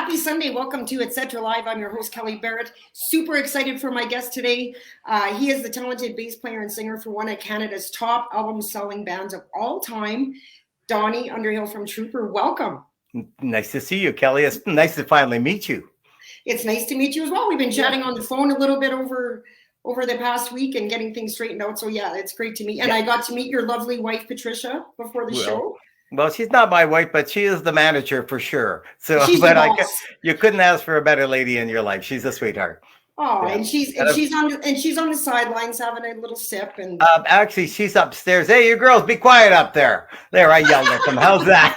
Happy Sunday. Welcome to Etcetera Live. I'm your host, Kelly Barrett. Super excited for my guest today. He is the talented bass player and singer for one of Canada's top album-selling bands of all time, Doni, Underhill from Trooper. Welcome. Nice to see you, Kelly. It's nice to finally meet you. It's nice to meet you as well. We've been chatting on the phone a little bit over the past week and getting things straightened out. So yeah, it's great to meet. And I got to meet your lovely wife, Patricia, before the show. Well, she's not my wife, but she is the manager for sure. So, she's but you couldn't ask for a better lady in your life. She's a sweetheart. Oh, yeah. and she's on the sidelines having a little sip. And actually, she's upstairs. Hey, you girls, be quiet up there. There, I yelled at them. How's that?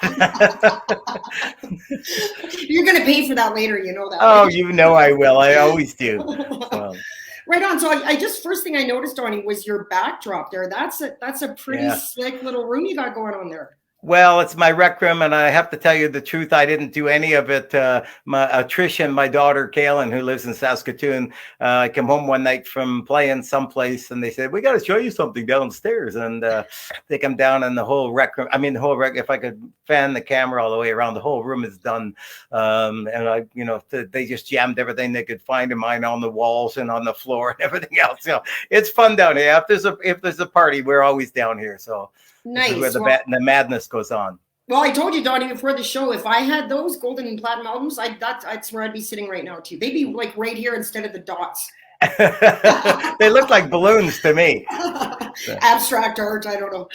You're gonna pay for that later, you know that. Oh, you know I will. I always do. Right on. So I just first thing I noticed, Doni, was your backdrop there. That's a pretty slick little room you got going on there. Well, it's my rec room, and I have to tell you the truth. I didn't do any of it. Trish and my daughter, Kaylin, who lives in Saskatoon, I came home one night from playing someplace, and they said, we got to show you something downstairs. And they come down, and the whole rec room, if I could fan the camera all the way around, the whole room is done. And they just jammed everything they could find in mine on the walls and on the floor and everything else. So it's fun down here. If there's a party, we're always down here. So. Nice. This is where the madness goes on. Well, I told you, Doni, before the show, if I had those golden and platinum albums, that's where I'd be sitting right now too. They'd be like right here instead of the dots. They look like balloons to me. Abstract art, I don't know.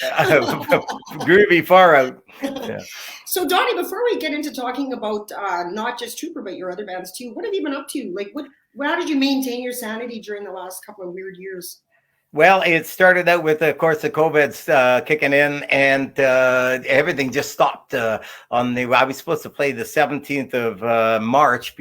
Groovy far out. Yeah. So, Doni, before we get into talking about not just Trooper but your other bands too, what have you been up to? Like, how did you maintain your sanity during the last couple of weird years? Well, it started out with, of course, the COVID's kicking in, and everything just stopped. I was supposed to play the 17th of March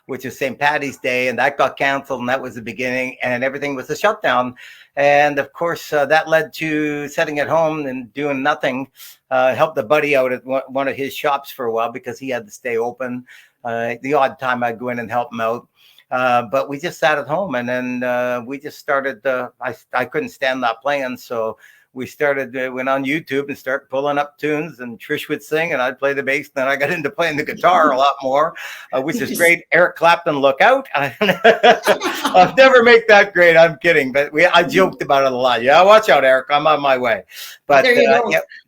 which is St. Paddy's Day, and that got canceled, and that was the beginning, and everything was a shutdown. And of course, that led to sitting at home and doing nothing. Helped a buddy out at one of his shops for a while because he had to stay open. The odd time I'd go in and help him out. But we just sat at home, and then we just started. I couldn't stand not playing, so we went on YouTube and started pulling up tunes, and Trish would sing and I'd play the bass. Then I got into playing the guitar a lot more, which is great. Eric Clapton, look out. I'll never make that great. I'm kidding. But I joked about it a lot. Yeah, watch out, Eric. I'm on my way. But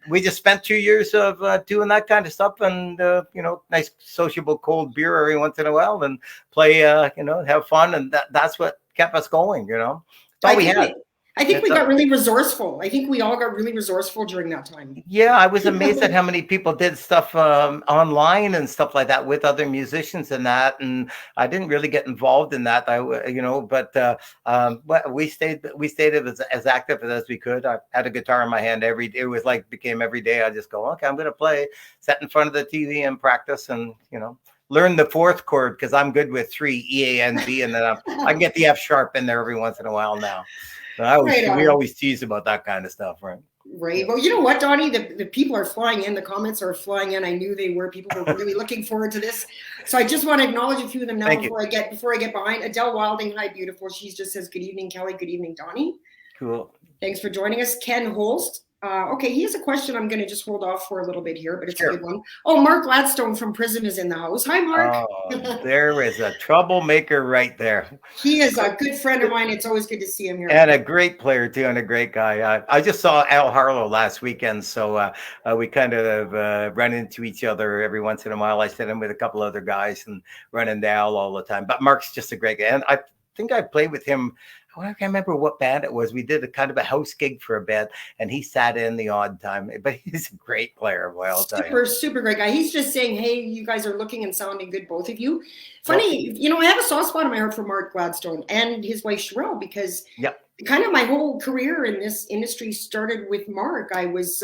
we just spent 2 years of doing that kind of stuff, and nice sociable cold beer every once in a while, and play, have fun. And that's what kept us going, That's all we had. I think we got really resourceful. I think we all got really resourceful during that time. Yeah, I was amazed at how many people did stuff online and stuff like that with other musicians and that. And I didn't really get involved in that, but we stayed as active as we could. I had a guitar in my hand became every day. I just go, okay, I'm going to play, sit in front of the TV and practice, and, learn the fourth chord because I'm good with 3, E, A, N, B, and then I can get the F sharp in there every once in a while now. We always tease about that kind of stuff, right? Right. Well, you know what, Doni? The people are flying in. The comments are flying in. I knew they were. People were really looking forward to this. So I just want to acknowledge a few of them now before I get behind. Adele Wilding, hi, beautiful. She just says, good evening, Kelly. Good evening, Doni. Cool. Thanks for joining us. Ken Holst. Okay, he has a question I'm going to just hold off for a little bit here, but it's a good one. Oh, Mark Gladstone from Prism is in the house. Hi, Mark. Oh, there is a troublemaker right there. He is a good friend of mine. It's always good to see him here. And a great player, too, and a great guy. I just saw Al Harlow last weekend, so we kind of run into each other every once in a while. I sit in with a couple other guys and run into Al all the time. But Mark's just a great guy. And I think I played with him. I can't remember what band it was. We did a kind of a house gig for a bit, and he sat in the odd time. But he's a great player. Well, super great guy. He's just saying, hey, you guys are looking and sounding good, both of you. Funny, I have a soft spot in my heart for Mark Gladstone and his wife Sherelle, because kind of my whole career in this industry started with Mark. I was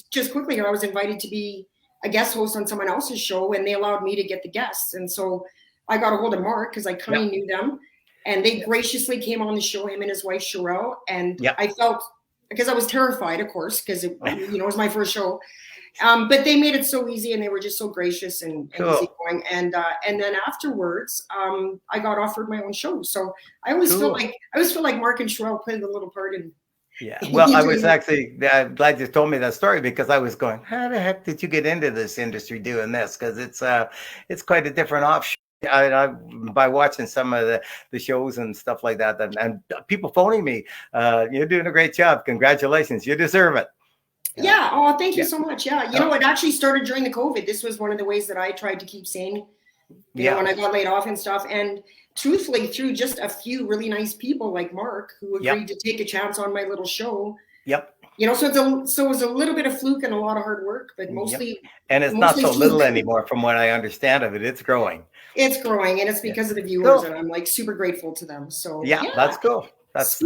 just quickly, I was invited to be a guest host on someone else's show, and they allowed me to get the guests. And so I got a hold of Mark because I kind of knew them. And they graciously came on the show, him and his wife, Sherelle. And I felt, because I was terrified, of course, because it was my first show. But they made it so easy, and they were just so gracious and easygoing. And then afterwards, I got offered my own show. So I always feel like Mark and Sherelle played a little part in Yeah. Well, I was actually glad you told me that story because I was going, how the heck did you get into this industry doing this? Because it's quite a different offshoot. By watching some of the shows and stuff like that, and people phoning me, you're doing a great job. Congratulations. You deserve it. Yeah. Oh, thank you so much. Yeah. You know, it actually started during the COVID. This was one of the ways that I tried to keep sane, you know, when I got laid off and stuff. And truthfully, through just a few really nice people like Mark who agreed to take a chance on my little show. Yep. You know, so it was a little bit of fluke and a lot of hard work, but mostly. And it's not so little anymore, from what I understand of it. It's growing. It's growing, and it's because of the viewers, and I'm like super grateful to them. So that's cool. That's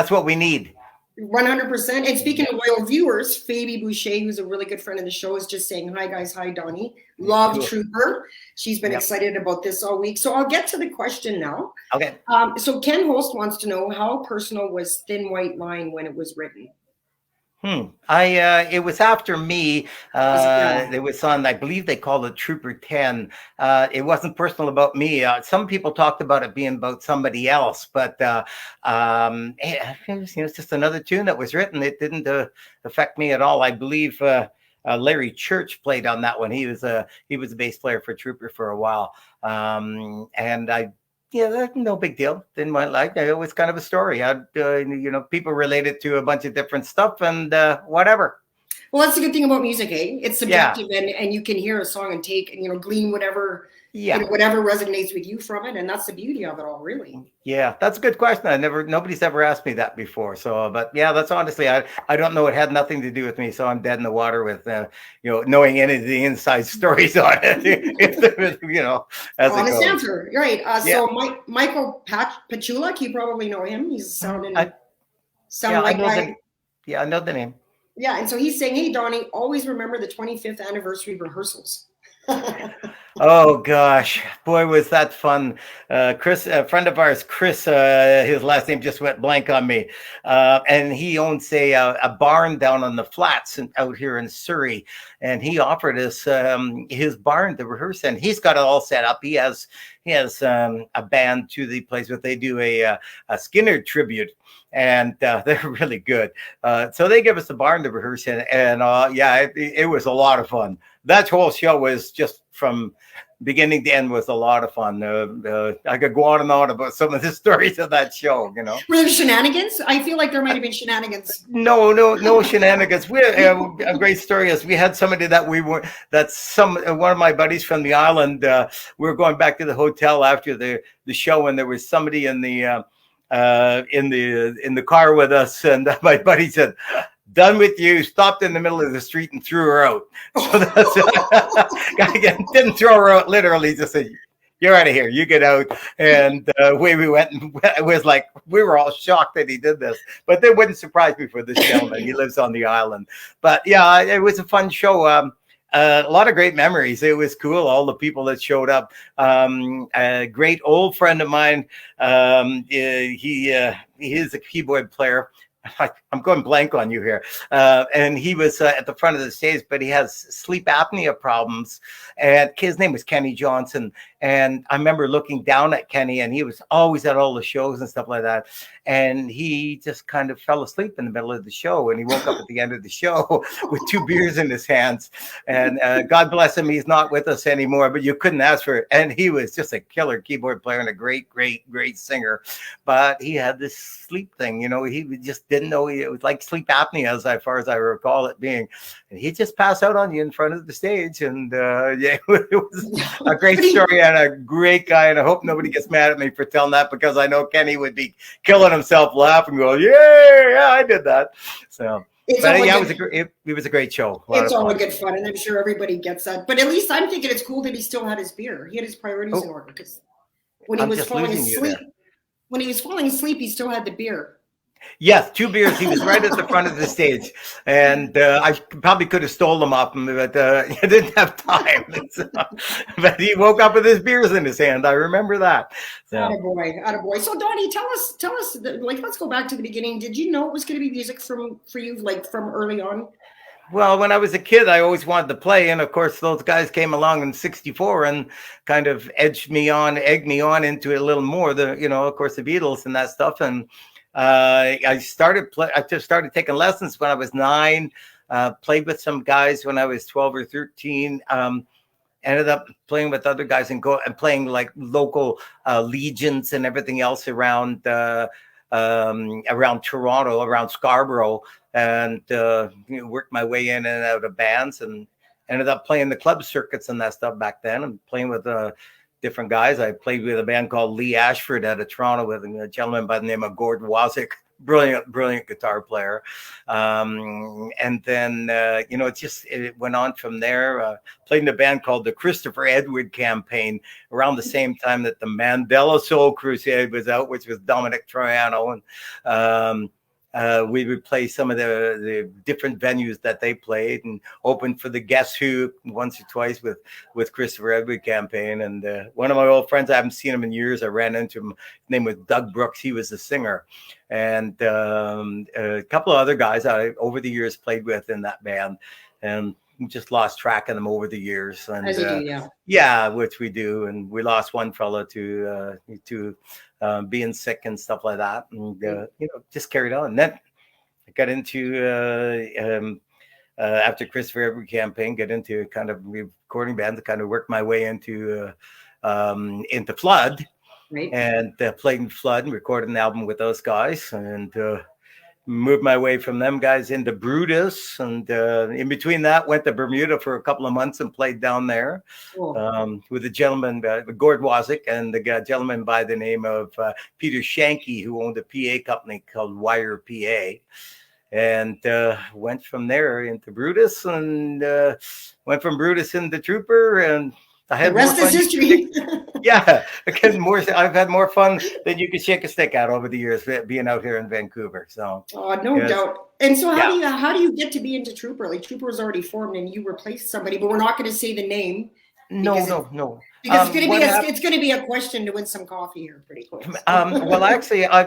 what we need. 100%. And speaking of loyal viewers, Fabi Boucher, who's a really good friend of the show, is just saying, hi guys, hi Doni. Love Trooper. She's been excited about this all week. So I'll get to the question now. Okay. So Ken Holst wants to know, how personal was Thin White Line when it was written? It was after me. It was on, I believe they called it Trooper 10. It wasn't personal about me. Some people talked about it being about somebody else, but it was just another tune that was written. It didn't affect me at all. I believe Larry Church played on that one. He was a bass player for Trooper for a while, that's no big deal. Didn't mind, like, it was kind of a story. People related to a bunch of different stuff and whatever. Well, that's the good thing about music, eh? It's subjective, and you can hear a song and take and glean whatever whatever resonates with you from it, and that's the beauty of it all, really. Yeah, that's a good question. Nobody's ever asked me that before. So, but yeah, that's honestly, I don't know. It had nothing to do with me, so I'm dead in the water with knowing any of the inside stories on it. Honest answer, right? So Michael Pachulak, you probably know him. He's sounding like guy. I know the name. Yeah, and so he's saying, hey, Doni, always remember the 25th anniversary rehearsals. Oh gosh, boy, was that fun. Chris, a friend of ours, Chris, his last name just went blank on me, and he owns a barn down on the flats out here in Surrey, and he offered us his barn to rehearse in. He's got it all set up. He has a band to the place where they do a Skinner tribute, and they're really good. So they give us a barn to rehearse in, and it was a lot of fun. That whole show was just from beginning to end was a lot of fun. I could go on and on about some of the stories of that show. Were there shenanigans? I feel like there might have been shenanigans. No shenanigans. We a great story is we had somebody that one of my buddies from the island. We were going back to the hotel after the show, and there was somebody in the car with us, and my buddy said, "Done with you," stopped in the middle of the street and threw her out. So that's didn't throw her out literally, just said, "You're out of here, you get out." And away we went, and it was like we were all shocked that he did this, but that wouldn't surprise me for this gentleman. He lives on the island. But yeah, it was a fun show. A lot of great memories. It was cool. All the people that showed up. A great old friend of mine. He is a keyboard player. I'm going blank on you here. And he was at the front of the stage, but he has sleep apnea problems. And his name was Kenny Johnson. And I remember looking down at Kenny, and he was always at all the shows and stuff like that. And he just kind of fell asleep in the middle of the show. And he woke up at the end of the show with 2 beers in his hands. And God bless him, he's not with us anymore, but you couldn't ask for it. And he was just a killer keyboard player and a great, great, great singer. But he had this sleep thing, he just didn't know. It was like sleep apnea, as far as I recall it being. And he'd just pass out on you in front of the stage. And it was a great story and a great guy. And I hope nobody gets mad at me for telling that, because I know Kenny would be killing himself laughing, going, yeah, I did that. So, it was a great show. It's all good fun, and I'm sure everybody gets that. But at least I'm thinking it's cool that he still had his beer. He had his priorities in order, because when he was falling asleep, he still had the beer. Yes, 2 beers. He was right at the front of the stage, and I probably could have stolen them off him, but I didn't have time. But he woke up with his beers in his hand. I remember that. So. Attaboy. So, Doni, tell us, let's go back to the beginning. Did you know it was going to be music for you, from early on? Well, when I was a kid, I always wanted to play. And of course, those guys came along in '64 and kind of egged me on into it a little more. Of course, the Beatles and that stuff. And I just started taking lessons when I was 9. Played with some guys when I was 12 or 13. Ended up playing with other guys and playing like local legions and everything else around Toronto, around Scarborough, and worked my way in and out of bands, and ended up playing the club circuits and that stuff back then, and playing with different guys. I played with a band called Lee Ashford out of Toronto with a gentleman by the name of Gord Wazik. Brilliant guitar player. And then, it went on from there. Played in a band called the Christopher Edward Campaign around the same time that the Mandela Soul Crusade was out, which was Dominic Troiano. And we would play some of the different venues that they played, and opened for the Guess Who once or twice with Christopher Edward Campaign. And one of my old friends, I haven't seen him in years. I ran into him. His name was Doug Brooks. He was the singer. And a couple of other guys I over the years played with in that band, and just lost track of them over the years. And as you do, yeah. Yeah, which we do. And we lost one fellow to being sick and stuff like that, and just carried on. And then I got into after Christopher Edward Campaign, get into kind of recording bands, kind of worked my way into Flood. Right. And played in Flood and recorded an album with those guys, and moved my way from them guys into Brutus, and in between that went to Bermuda for a couple of months and played down there. Cool. With a gentleman, Gord Wazik, and the gentleman by the name of Peter Shanky, who owned a PA company called Wire PA. And went from there into Brutus, and went from Brutus into Trooper, and I had the rest is history. Yeah, I've had more fun than you could shake a stick at over the years being out here in Vancouver. So, no doubt. And so, how do you get to be into Trooper? Like, Trooper was already formed, and you replaced somebody, but we're not going to say the name. No. Because it's going to be a question to win some coffee here pretty quick. Well, actually, I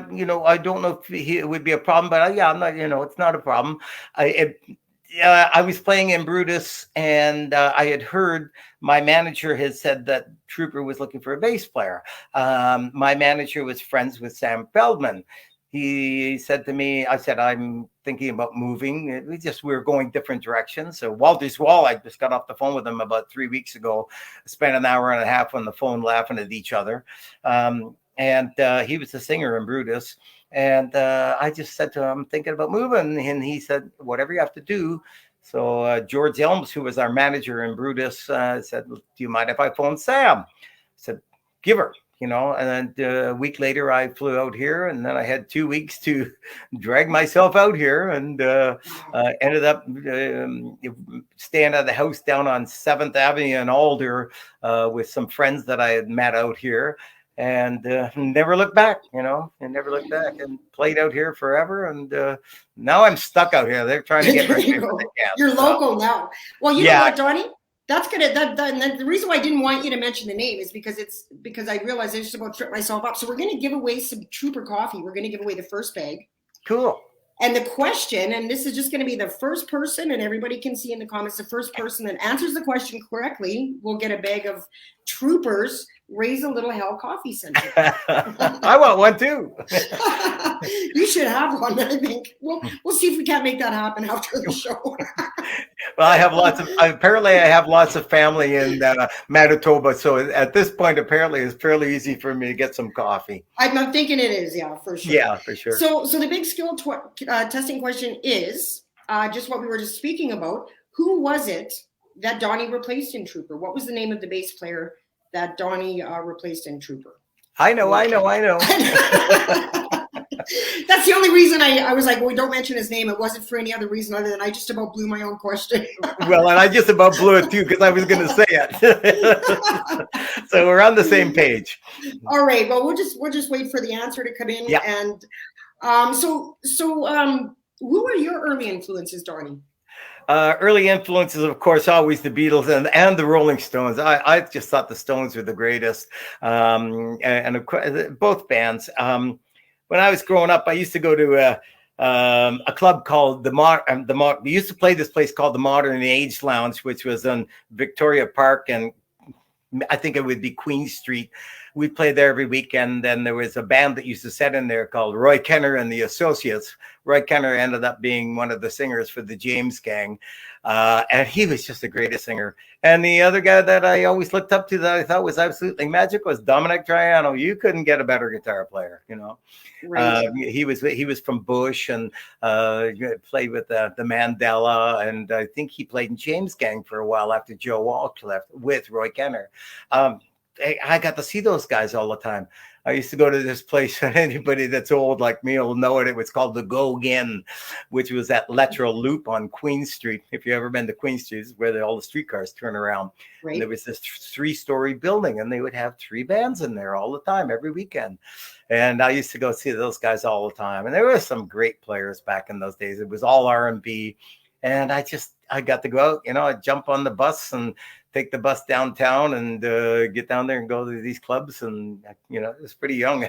don't know if it would be a problem, but I'm not. It's not a problem. I was playing in Brutus, and I had heard my manager had said that Trooper was looking for a bass player. My manager was friends with Sam Feldman. He said to me, I said, I'm thinking about moving. We were going different directions. So Walter's Wall, I just got off the phone with him about 3 weeks ago. Spent an hour and a half on the phone laughing at each other. And he was the singer in Brutus. And I just said to him, I'm thinking about moving. And he said, whatever you have to do. So George Elms, who was our manager in Brutus, said, do you mind if I phone Sam? I said, give her. And then a week later, I flew out here, and then I had 2 weeks to drag myself out here, and ended up staying at the house down on 7th Avenue in Alder with some friends that I had met out here, and never looked back, and never looked back, and played out here forever. And now I'm stuck out here. They're trying to get rid of me. You're local now. Well, you know what, Doni? That's gonna and the reason why I didn't want you to mention the name is because I realized I just about tripped myself up. So we're gonna give away some Trooper coffee. We're gonna give away the first bag. Cool. And the question, and this is just gonna be the first person, and everybody can see in the comments, the first person that answers the question correctly will get a bag of Troopers Raise a Little Hell Coffee Center. I want one too. You should have one, I think. We'll see if we can't make that happen after the show. Well, I have lots of family in Manitoba, so at this point, apparently, it's fairly easy for me to get some coffee. I'm thinking it is, yeah, for sure. Yeah, for sure. So the big skill testing question is just what we were just speaking about. Who was it that Doni replaced in Trooper? What was the name of the bass player that Doni replaced in Trooper? I know. That's the only reason I was like, well, don't mention his name. It wasn't for any other reason other than I just about blew my own question. Well, and I just about blew it too, because I was going to say it. So we're on the same page. All right. Well, we'll just wait for the answer to come in. Yep. And so who were your early influences, Doni? Early influences, of course, always the Beatles and the Rolling Stones. I just thought the Stones were the greatest, and of course, both bands. When I was growing up, I used to go to a club called we used to play this place called the Modern Age Lounge, which was in Victoria Park and I think it would be Queen Street. We played there every weekend. Then there was a band that used to set in there called Roy Kenner and the Associates. Roy Kenner ended up being one of the singers for the James Gang. And he was just the greatest singer. And the other guy that I always looked up to that I thought was absolutely magic was Dominic Triano. You couldn't get a better guitar player, you know. Right. He was from Bush and played with the Mandela, and I think he played in James Gang for a while after Joe Walsh left with Roy Kenner. I got to see those guys all the time. I used to go to this place, and anybody that's old like me will know it. It was called the Go Again, which was at Letro Loop on Queen Street. If you ever been to Queen Street, it's where all the streetcars turn around. Right. And there was this 3-story building, and they would have 3 bands in there all the time, every weekend. And I used to go see those guys all the time. And there were some great players back in those days. It was all R&B. And I got to go out, you know, I'd jump on the bus and take the bus downtown and get down there and go to these clubs. And, you know, it was pretty young.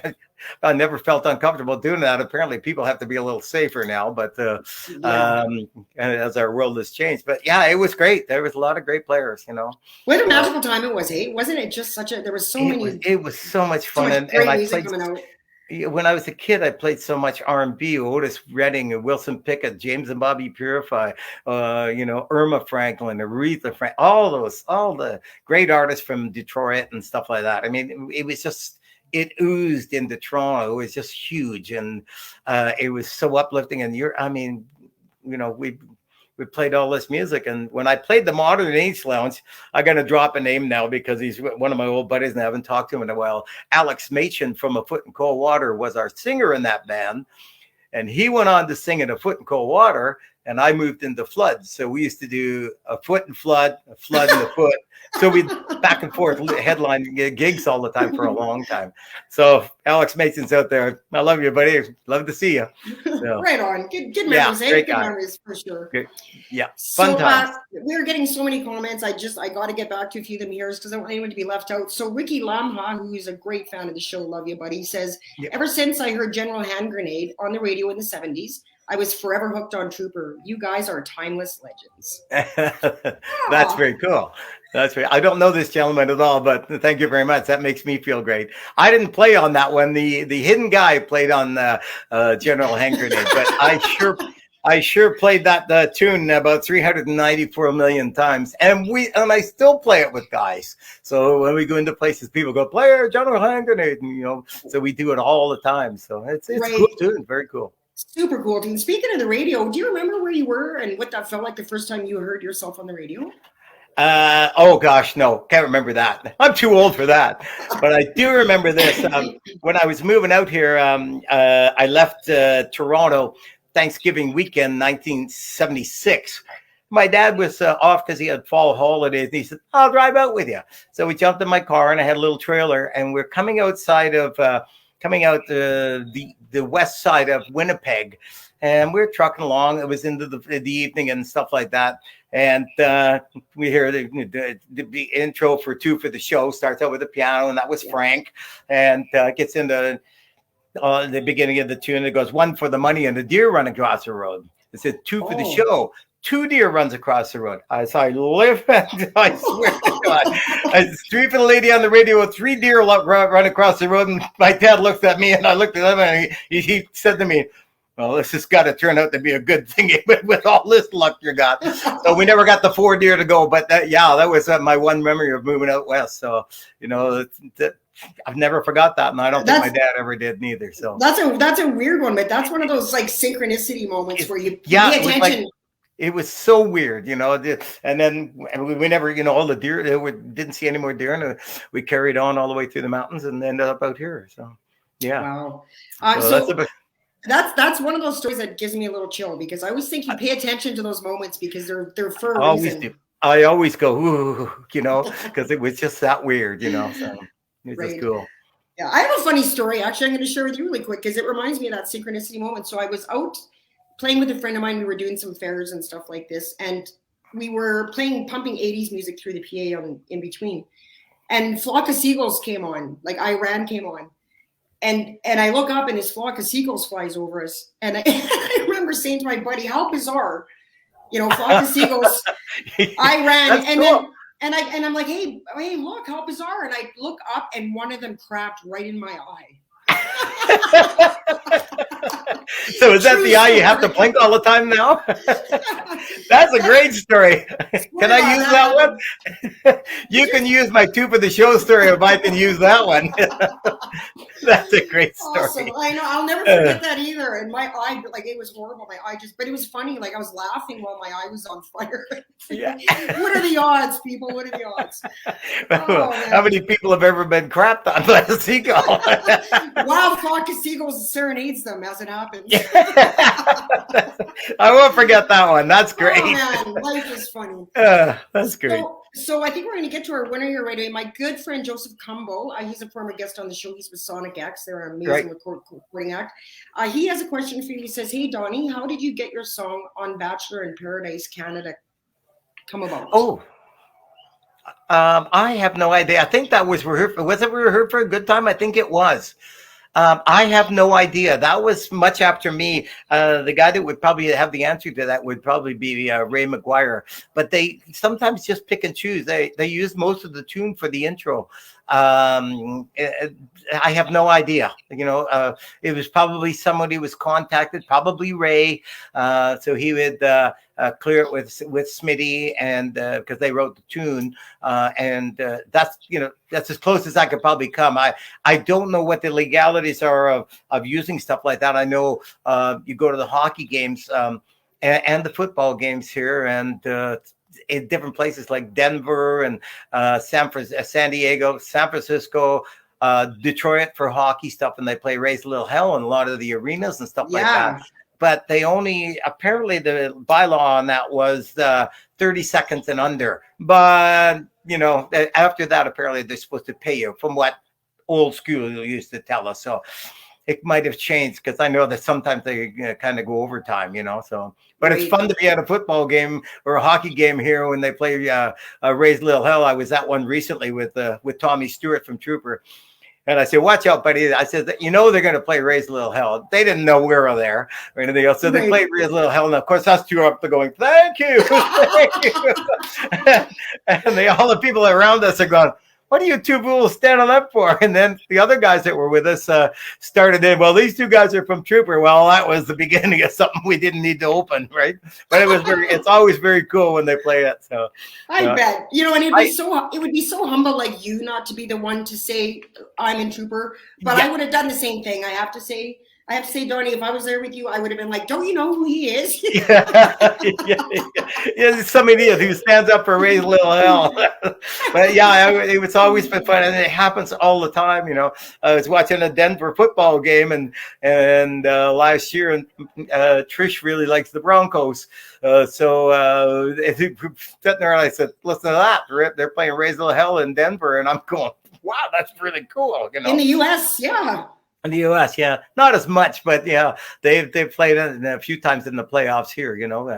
I never felt uncomfortable doing that. Apparently people have to be a little safer now, but and as our world has changed. But yeah, it was great. There was a lot of great players, you know. What a magical time it was, eh? Wasn't it just there was so many. It was so much fun. So much great music coming out. When I was a kid, I played so much R&B, Otis Redding and Wilson Pickett, James and Bobby Purify, you know, Irma Franklin, Aretha Franklin, all the great artists from Detroit and stuff like that. I mean, it was just, it oozed into Toronto. It was just huge. And it was so uplifting. And I mean, you know, we played all this music. And when I played the Modern Age Lounge, I'm going to drop a name now because he's one of my old buddies and I haven't talked to him in a while. Alex Machin from A Foot in Cold Water was our singer in that band. And he went on to sing in A Foot in Cold Water. And I moved into Flood. So we used to do A Foot and Flood, A Flood and A Foot. So we back and forth headline gigs all the time for a long time. So Alex Mason's out there. I love you, buddy. Love to see you. So, right on. Good memories. Yeah, great good memories for sure. Good. Yeah. Fun times. We're getting so many comments. I got to get back to a few of them here because I don't want anyone to be left out. So Ricky Lamha, who's a great fan of the show, love you, buddy, says, ever since I heard General Hand Grenade on the radio in the 70s, I was forever hooked on Trooper. You guys are timeless legends. That's very cool. That's very. I don't know this gentleman at all, but thank you very much. That makes me feel great. I didn't play on that one. The hidden guy played on General Hand Grenade, but I sure played that tune about 394 million times, and I still play it with guys. So when we go into places, people go, "Play General Hand Grenade," and, you know, so we do it all the time. So it's right. A cool tune, very cool. Super cool. And speaking of the radio, do you remember where you were and what that felt like the first time you heard yourself on the radio? Oh gosh, no, can't remember that. I'm too old for that. But I do remember this. When I was moving out here, I left Toronto Thanksgiving weekend, 1976. My dad was off because he had fall holidays. And he said, "I'll drive out with you." So we jumped in my car and I had a little trailer, and we're coming outside of the west side of Winnipeg, and we're trucking along. It was into the evening and stuff like that. And we hear the intro for Two for the Show starts out with the piano, and that was Frank, and gets into the beginning of the tune. It goes, "One for the money and a deer run across the road." It said, "Two for the show. 2 deer runs across the road." As I live, and I swear to God, I was 3 for the lady on the radio, 3 deer run across the road. And my dad looked at me, and I looked at him, and he said to me, "Well, this has got to turn out to be a good thing with all this luck you got." So we never got the 4 deer to go, but that was my one memory of moving out west. So, you know, I've never forgot that, and I don't think my dad ever did neither. So that's a weird one, but that's one of those like synchronicity moments where you pay attention. It was so weird, you know, and then we never, you know, all the deer, didn't see any more deer, and we carried on all the way through the mountains and ended up out here. So, yeah. Wow. That's one of those stories that gives me a little chill, because I always think you pay attention to those moments because they're for a reason. I always go, ooh, you know, because it was just that weird, you know. So it's just cool. Yeah, I have a funny story. Actually, I'm going to share with you really quick because it reminds me of that synchronicity moment. So I was out playing with a friend of mine. We were doing some fairs and stuff like this, and we were pumping 80s music through the PA in between. And Flock of Seagulls came on, like Iran came on. And I look up and this flock of seagulls flies over us. And I remember saying to my buddy, how bizarre, you know, flock of seagulls, Iran. And cool. And I'm like, hey, look, how bizarre. And I look up and one of them crapped right in my eye. So is that the eye you have to blink all the time now? That's a great story. Can I use that one? You can use my two for the show story if I can use that one. That's a great story. Awesome. I know. I'll never forget that either. And my eye, like, it was horrible. My eye but it was funny. Like, I was laughing while my eye was on fire. Yeah. What are the odds, people? What are the odds? How many people have ever been crapped on by a seagull? Wild flock of seagulls serenades them as it happens. I won't forget that one. That's great. Oh, man. Life is funny. That's great. So I think we're going to get to our winner here right away. My good friend Joseph Cumbo, he's a former guest on the show. He's with Sonic X. They're an amazing recording act. He has a question for you. He says, hey, Doni, how did you get your song On Bachelor in Paradise, Canada come about? Oh, I have no idea. I think that was rehearsed. Was it rehearsed for a good time? I think it was. I have no idea. That was much after me. The guy that would probably have the answer to that would probably be Ray McGuire. But they sometimes just pick and choose. They use most of the tune for the intro. I have no idea. It was probably somebody was contacted, probably Ray. So he would clear it with Smitty, and because they wrote the tune, and that's as close as I could probably come. I don't know what the legalities are of using stuff like that. I know you go to the hockey games and the football games here, and in different places like Denver and San Diego, San Francisco, Detroit for hockey stuff, and they play Raise a Little Hell in a lot of the arenas and stuff like that. But they apparently the bylaw on that was 30 seconds and under. But, after that, apparently they're supposed to pay you, from what old school used to tell us. So it might have changed, because I know that sometimes they kind of go overtime, so. But it's fun to be at a football game or a hockey game here when they play Raise Little Hell. I was at one recently with Tommy Stewart from Trooper. And I said, watch out, buddy. I said, they're going to play Raise Little Hell. They didn't know we were there or anything else. So they played Raise Little Hell. And of course, us two are up there going, thank you. Thank you. And all the people around us are going, what are you two fools standing up for? And then the other guys that were with us started in, well, these two guys are from Trooper. Well, that was the beginning of something we didn't need to open, right? But it's always very cool when they play it. So I bet, and it would be so humble, like you, not to be the one to say I'm in Trooper, but I would have done the same thing. I have to say, Doni, if I was there with you, I would have been like, don't you know who he is? Yeah, some idiot who stands up for Raise Little Hell. But it's always been fun, and it happens all the time. I was watching a Denver football game, and last year, and Trish really likes the Broncos. So sitting there, and I said, listen to that. They're playing Raise Little Hell in Denver, and I'm going, wow, that's really cool. In the U.S., yeah. In the U.S., yeah, not as much, but yeah, they've played it a few times in the playoffs here.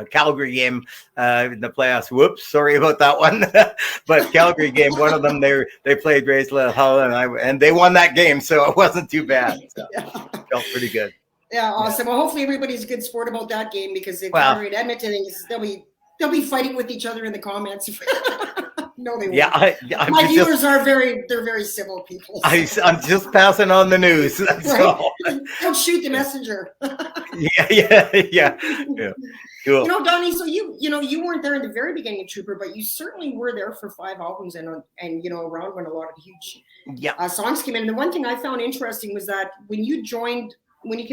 Calgary game in the playoffs. Whoops, sorry about that one. But Calgary game, one of them they played Raise Little Hell, and they won that game, so it wasn't too bad. So felt pretty good. Yeah, awesome. Well, hopefully everybody's a good sport about that game, because if they're in Edmonton, they'll be fighting with each other in the comments. No, they won't. Yeah, my viewers are very civil people. So. I'm just passing on the news. That's all. Don't shoot the messenger. Yeah. Cool. Doni, so you weren't there in the very beginning of Trooper, but you certainly were there for 5 albums and around when a lot of the huge songs came in. And the one thing I found interesting was that when you came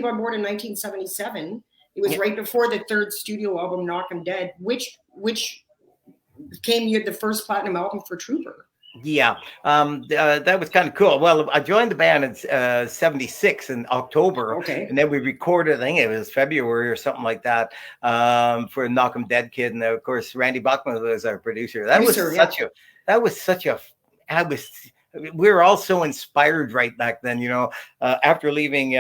on board in 1977, it was right before the 3rd studio album, Knock 'Em Dead, which became the first platinum album for Trooper. Yeah, that was kind of cool. Well, I joined the band in 76 in October. Okay. And then we recorded, I think it was February or something like that, for Knock 'Em Dead Kid. And of course, Randy Buckman was our producer. We were all so inspired right back then, after leaving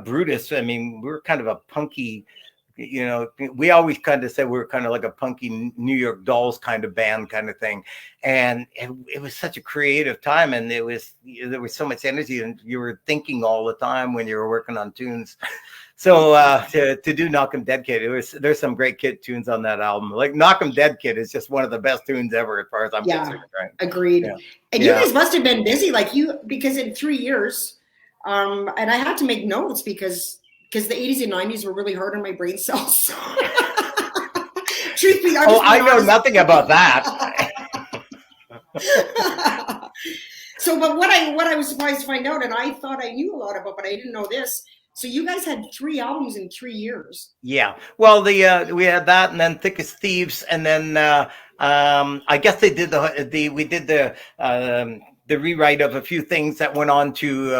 Brutus. I mean, we were kind of a punky, we always kind of said we were kind of like a punky New York Dolls kind of band kind of thing. And it was such a creative time, and there was so much energy, and you were thinking all the time when you were working on tunes. So to do Knock 'em Dead Kid, there's some great Kid tunes on that album. Like Knock 'em Dead Kid is just one of the best tunes ever, as far as I'm concerned. Right? Agreed. Yeah. And you guys must have been busy, like because in 3 years, and I had to make notes because the 80s and 90s were really hard on my brain cells. Truth be, I know nothing about that. So, but what I was surprised to find out, and I thought I knew a lot about, but I didn't know this. So you guys had 3 albums in 3 years. Yeah. Well, we had that, and then Thick as Thieves, and then I guess they did we did the rewrite of a few things that went on to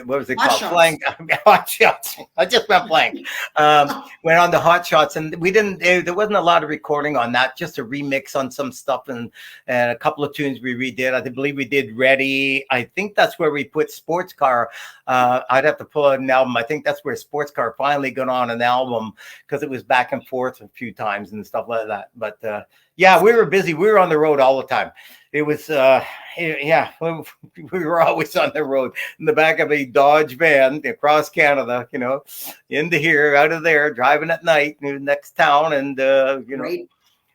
what was it called? Blank. Hot Shots. I just went blank. Went on to Hot Shots, and we didn't. There wasn't a lot of recording on that. Just a remix on some stuff, and a couple of tunes we redid. I believe we did Ready. I think that's where we put Sports Car. I'd have to pull out an album. I think that's where Sports Car finally got on an album, because it was back and forth a few times and stuff like that. But yeah, we were busy. We were on the road all the time. It was, we were always on the road in the back of a Dodge van across Canada, into here, out of there, driving at night, next town, and right.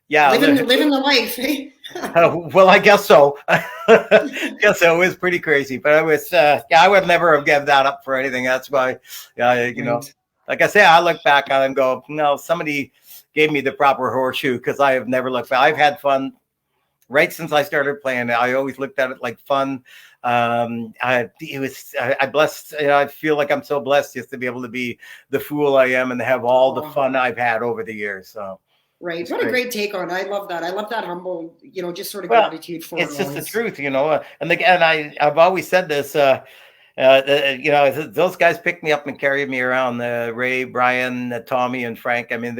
Yeah, living the life. Eh? Well, I guess so. Guess so. It was pretty crazy, but I was, I would never have given that up for anything. That's why, like I say, I look back on it and go, no, somebody gave me the proper horseshoe, because I have never looked back. I've had fun right since I started playing. I always looked at it like fun. I blessed. I feel like I'm so blessed just to be able to be the fool I am and to have all the fun I've had over the years. So. Right. What a great take on it. I love that. I love that humble, just sort of gratitude for it's just the truth, and I've always said this, those guys picked me up and carried me around, Ray, Brian, Tommy, and Frank. I mean,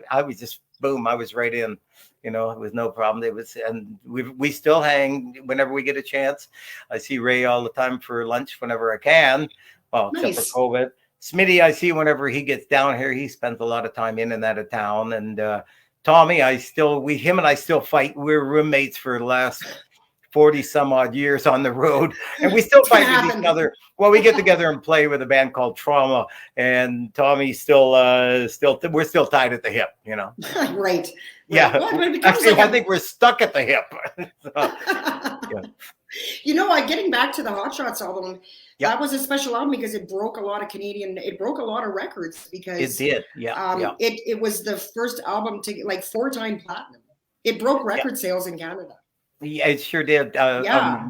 I was just, boom, I was right in, it was no problem. And we still hang whenever we get a chance. I see Ray all the time for lunch whenever I can. Well, except for COVID. Smitty, I see whenever he gets down here. He spends a lot of time in and out of town. And Tommy, him and I still fight. We're roommates for the last 40 some odd years on the road, and we still fight with each other. Well, we get together and play with a band called Trauma, and Tommy's still we're still tied at the hip, Right. Yeah. Well, actually, I think we're stuck at the hip. So, yeah. Getting back to the Hot Shots album, that was a special album because it broke a lot of records, because it did. Yeah. It was the first album to get 4-time platinum. It broke record sales in Canada. Yeah, it sure did. I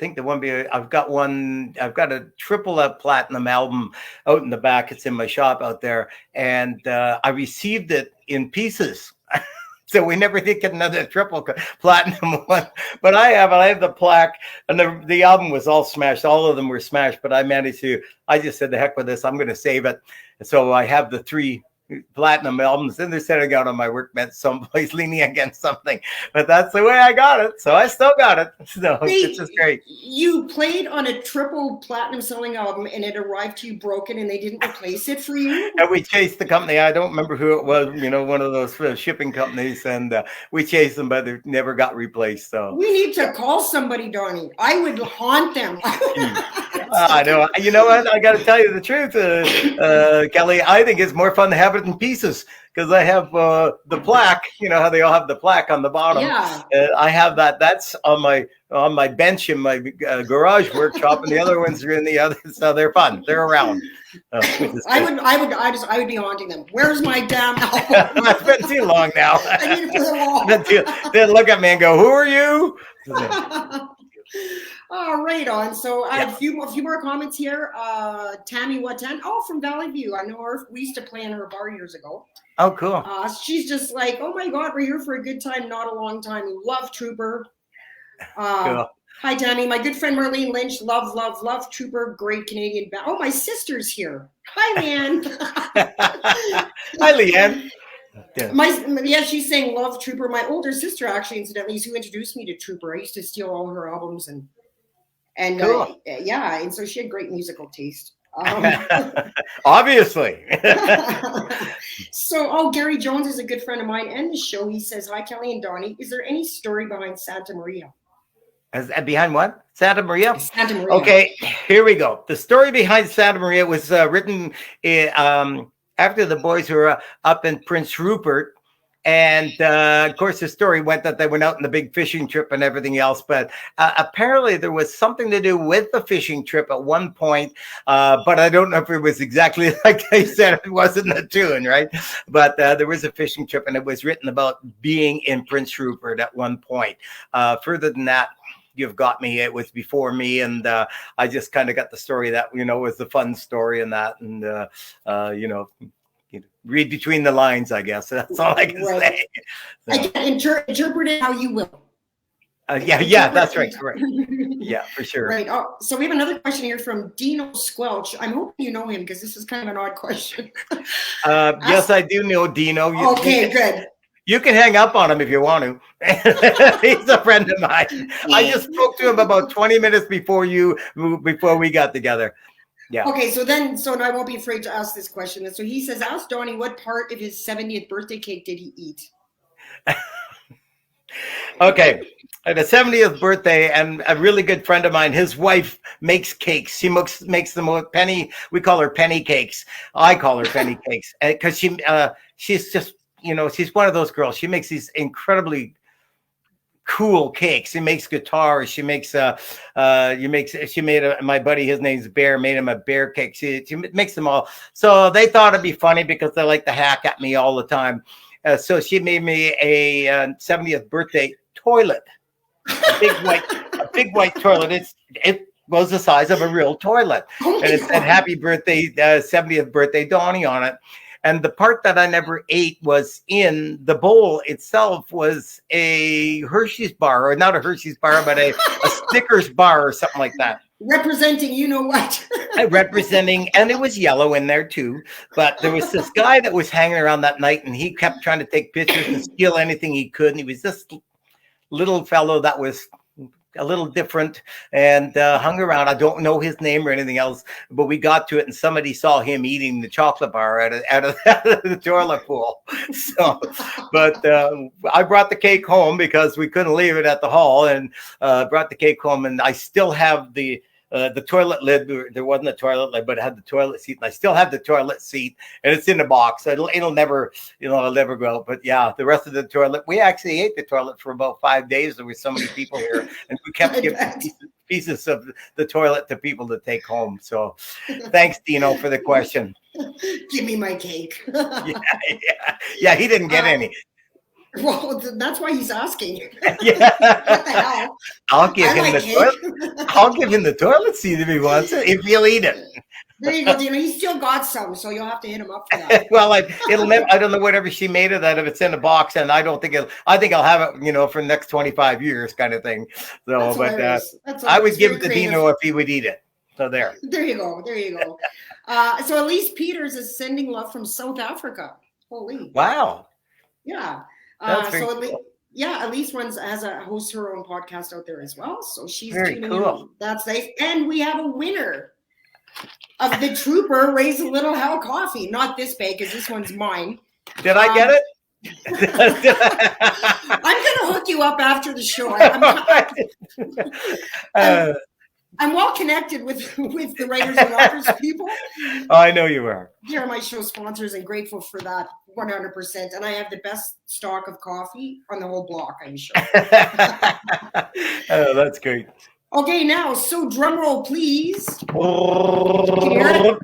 think I've got a triple platinum album out in the back. It's in my shop out there, and I received it in pieces. So we never did get another triple platinum one, but I have the plaque, and the album was all smashed. All of them were smashed, but I just said, the heck with this, I'm going to save it. And so I have the 3 platinum albums, and they're sitting out on my workbench someplace, leaning against something. But that's the way I got it, so I still got it. So it's just great. You played on a triple platinum selling album, and it arrived to you broken, and they didn't replace it for you. And we chased the company. I don't remember who it was. One of those shipping companies, and we chased them, but they never got replaced. So we need to call somebody, Doni. I would haunt them. I know. You know what? I got to tell you the truth, Kelly. I think it's more fun to have it in pieces, because I have the plaque. You know how they all have the plaque on the bottom. Yeah. I have that. That's on my bench in my garage workshop, and the other ones are in the other. So they're fun. They're around. I would be haunting them. Where's my damn album? It's been too long now. I need it for the wall. They'd look at me and go, "Who are you?" Oh, right on. So I have a few more comments here. Tammy Watan, from Valley View. I know her. We used to play in her bar years ago. Oh, cool. She's just like, oh my God, we're here for a good time, not a long time. Love Trooper. Cool. Hi, Tammy. My good friend Marlene Lynch. Love Trooper. Great Canadian band. Oh, my sister's here. Hi, Leanne. Hi, Leanne. She's saying Love Trooper. My older sister, actually, incidentally, is who introduced me to Trooper. I used to steal all her albums and cool. And so she had great musical taste. Obviously. So, Gary Jones is a good friend of mine and the show. He says, hi, Kelly and Doni. Is there any story behind Santa Maria? Behind what? Santa Maria? Santa Maria. Okay, here we go. The story behind Santa Maria was written after the boys were up in Prince Rupert. And of course, the story went that they went out on the big fishing trip and everything else. But apparently, there was something to do with the fishing trip at one point. But I don't know if it was exactly like they said. It wasn't the tune, right? But there was a fishing trip, and it was written about being in Prince Rupert at one point. Further than that, you've got me. It was before me, and I just kind of got the story that was the fun story and that, and read between the lines, I guess. That's all I can say. So. I can interpret it how you will. Yeah, that's right. Correct. Yeah, for sure. Right. Oh, so we have another question here from Dino Squelch. I'm hoping you know him because this is kind of an odd question. Yes, I do know Dino. Good. You can hang up on him if you want to. He's a friend of mine. I just spoke to him about 20 minutes before we got together. Yeah. Okay, so I won't be afraid to ask this question. So he says, ask Doni what part of his 70th birthday cake did he eat? Okay. At a 70th birthday, and a really good friend of mine, his wife makes cakes. She makes the penny. We call her penny cakes. I call her penny cakes because she's just, she's one of those girls. She makes these incredibly cool cakes. She makes guitars. She makes my buddy, his name's Bear, made him a bear cake. She makes them all. So they thought it'd be funny because they like to hack at me all the time. So she made me a 70th birthday toilet, a big white toilet. It was the size of a real toilet, and it said "Happy Birthday, 70th Birthday, Doni" on it. And the part that I never ate was in the bowl itself was a Hershey's bar, or not a Hershey's bar, but a Snickers bar or something like that. Representing, you know what? Representing, and it was yellow in there too. But there was this guy that was hanging around that night, and he kept trying to take pictures and steal anything he could. And he was this little fellow that was a little different and hung around. I don't know his name or anything else, but we got to it and somebody saw him eating the chocolate bar out of the toilet bowl. So, but I brought the cake home because we couldn't leave it at the hall, and brought the cake home, and I still have the toilet lid. There wasn't a toilet lid, but it had the toilet seat, and I still have the toilet seat, and it's in the box. It'll never, it'll never go out. But yeah, the rest of the toilet, we actually ate the toilet for about 5 days. There were so many people here, and we kept giving pieces of the toilet to people to take home. So thanks, Dino, for the question. Give me my cake. Yeah, he didn't get any. Well, that's why he's asking. Yeah. What the hell? I'll give him the toilet seat if he wants it, if he'll eat it. There you go, Dino. He's still got some, so you'll have to hit him up for that. Well, it'll never. I don't know whatever she made of that. If it's in a box, and I think I'll have it, for the next 25 years, kind of thing. So, that's I would give it to Dino if he would eat it. So there. There you go. So Elise Peters is sending love from South Africa. Holy. Wow. Yeah. Cool. Elise hosts her own podcast out there as well. So she's very cool. That's nice. And we have a winner of the Trooper Raise a Little Hell coffee. Not this bag, because this one's mine. Did I get it? I'm going to hook you up after the show. I'm well connected with the Writers and Rockers people. Oh, I know you are. They're my show sponsors, and grateful for that 100%. And I have the best stock of coffee on the whole block, I'm sure. Oh, that's great. Okay, now, so drum roll, please. Can you hear it?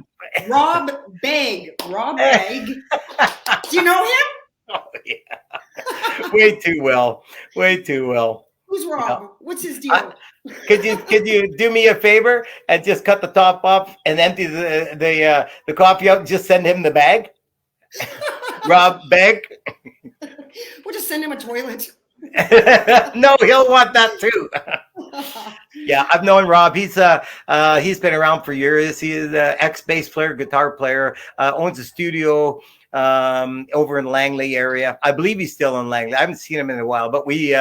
Rob Begg. Do you know him? Oh, yeah. Way too well. Who's Rob? Yeah. What's his deal? Could you do me a favor and just cut the top off and empty the coffee out and just send him the bag? Rob Begg. We'll just send him a toilet. No, he'll want that too. Yeah, I've known Rob. He's been around for years. He is an ex-bass player, guitar player, owns a studio over in Langley area. I believe he's still in Langley. I haven't seen him in a while, but he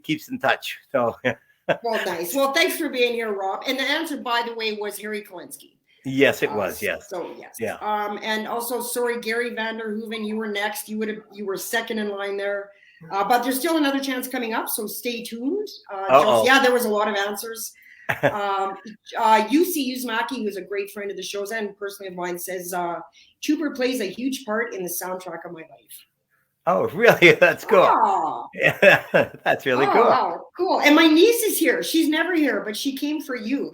keeps in touch. So well, nice. Well, thanks for being here, Rob. And the answer, by the way, was Harry Kalinsky. Yes, it was. Yes. So yes. Yeah. And also, sorry, Gary Vanderhoeven, you were next. You were second in line there. But there's still another chance coming up, so stay tuned. Uh-oh. There was a lot of answers. UC Uzumaki, who's a great friend of the shows and personally of mine, says Trooper plays a huge part in the soundtrack of my life. Oh, really? That's cool. Oh. That's really cool. Wow, cool. And my niece is here. She's never here, but she came for you.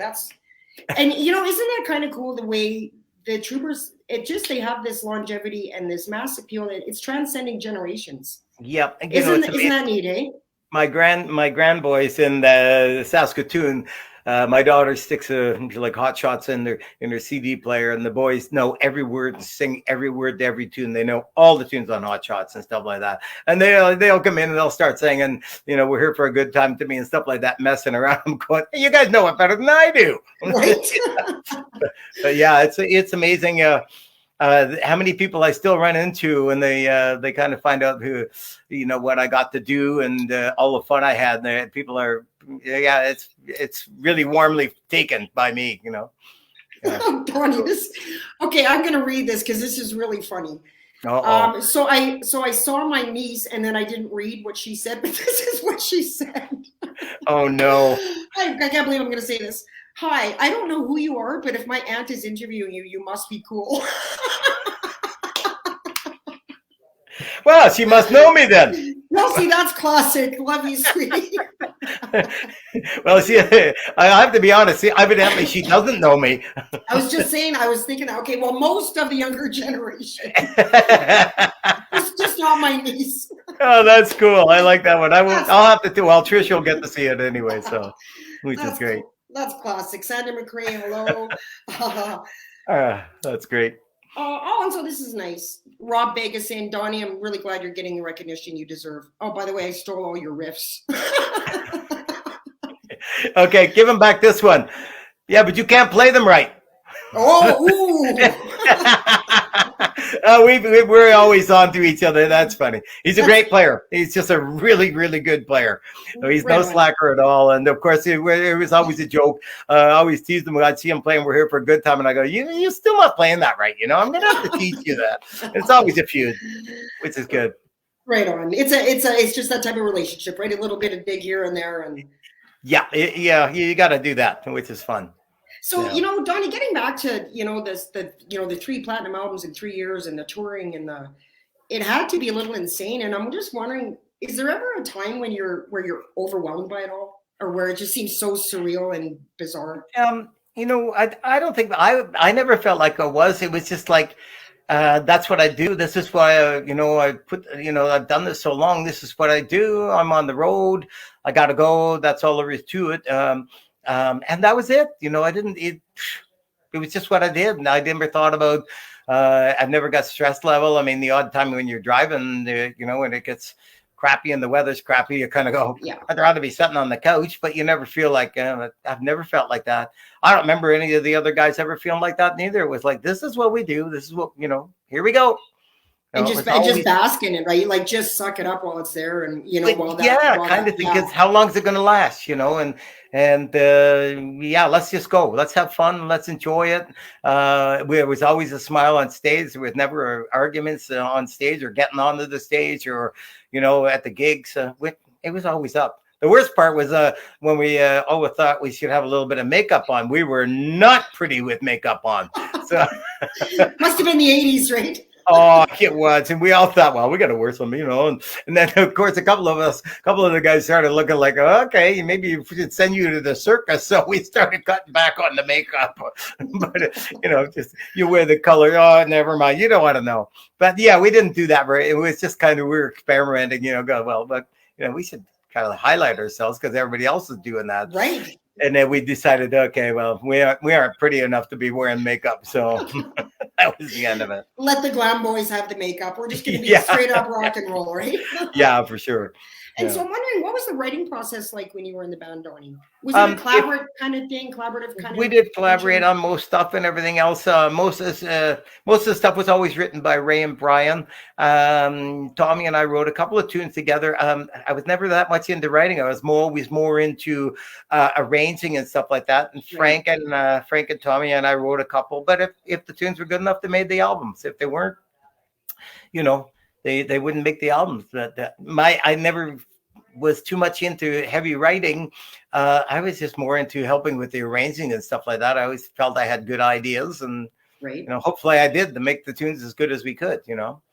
And isn't that kind of cool, the way the Troopers, they have this longevity and this mass appeal. It's transcending generations. Yep. Isn't that neat, eh? My grandboys in Saskatoon, my daughter sticks like Hot Shots in her CD player, and the boys know every word and sing every word to every tune. They know all the tunes on Hot Shots and stuff like that. And they'll come in and they'll start singing, we're here for a good time to me and stuff like that, messing around. I'm going, hey, you guys know it better than I do. Right? But yeah, it's amazing. How many people I still run into when they kind of find out what I got to do and all the fun I had. And people are, it's really warmly taken by me, Yeah. Doni, okay, I'm gonna read this because this is really funny. So I saw my niece and then I didn't read what she said, but this is what she said. Oh no! I can't believe I'm gonna say this. Hi, I don't know who you are, but if my aunt is interviewing you, you must be cool. Well, she must know me then. No, see, that's classic. Love you, sweetie. Well, I have to be honest. See, evidently she doesn't know me. I was just saying, I was thinking, okay, well, most of the younger generation. It's just not my niece. Oh, that's cool. I like that one. I'll have to do. Well, Trish will get to see it anyway, so which is great. Cool. That's classic. Sandra McCray, hello. That's great. And so this is nice. Rob Vega saying, Doni, I'm really glad you're getting the recognition you deserve. Oh, by the way, I stole all your riffs. Okay, give him back this one. Yeah, but you can't play them right. Oh, ooh. We're always on to each other. That's funny. He's a great player. He's just a really, really good player. So he's no slacker at all. And of course, it was always a joke. I always teased him when I'd see him playing. We're here for a good time, and I go, "You're still not playing that right. I'm going to have to teach you that." It's always a feud, which is good. Right on. It's just that type of relationship, right? A little bit of dig here and there, and yeah, you got to do that, which is fun. So, Doni, getting back to, the 3 platinum albums in 3 years and the touring and it had to be a little insane. And I'm just wondering, is there ever a time where you're overwhelmed by it all, or where it just seems so surreal and bizarre? I don't think I never felt like I was. It was just like, that's what I do. This is why, I've done this so long. This is what I do. I'm on the road. I got to go. That's all there is to it. And that was it. It was just what I did. And I never thought about, I've never got stress level. I mean, the odd time when you're driving, when it gets crappy and the weather's crappy, you kind of go, yeah, I'd rather be sitting on the couch, but you never feel like, I've never felt like that. I don't remember any of the other guys ever feeling like that neither. It was like, this is what we do. This is what, here we go. And just bask in it, right? Like, just suck it up while it's there, and kind of thing. Because how long is it going to last? Let's just go. Let's have fun. Let's enjoy it. There was always a smile on stage. There was never arguments on stage or getting onto the stage or at the gigs. It was always up. The worst part was when we always thought we should have a little bit of makeup on. We were not pretty with makeup on. So must have been the 80s, right? Oh, it was. And we all thought, well, we got to wear some, and then, of course, a couple of the guys started looking like, okay, maybe we should send you to the circus. So we started cutting back on the makeup. But, just you wear the color. Oh, never mind. You don't want to know. But, yeah, we didn't do that. It was just kind of, we were experimenting, we should kind of highlight ourselves because everybody else is doing that. Right. And then we decided, okay, well, we aren't pretty enough to be wearing makeup. So that was the end of it. Let the glam boys have the makeup. We're just going to be straight up rock and roll, right? Yeah, for sure. And so I'm wondering, what was the writing process like when you were in the band, Doni? Was it a collaborative kind of thing? We did collaborate on most stuff and everything else. Most of the stuff was always written by Ray and Brian. Tommy and I wrote a couple of tunes together. I was never that much into writing. I was always more into arranging and stuff like that. And Frank and Tommy and I wrote a couple. But if the tunes were good enough, they made the albums. If they weren't, they wouldn't make the albums. I never was too much into heavy writing. I was just more into helping with the arranging and stuff like that. I always felt I had good ideas, and hopefully I did to make the tunes as good as we could.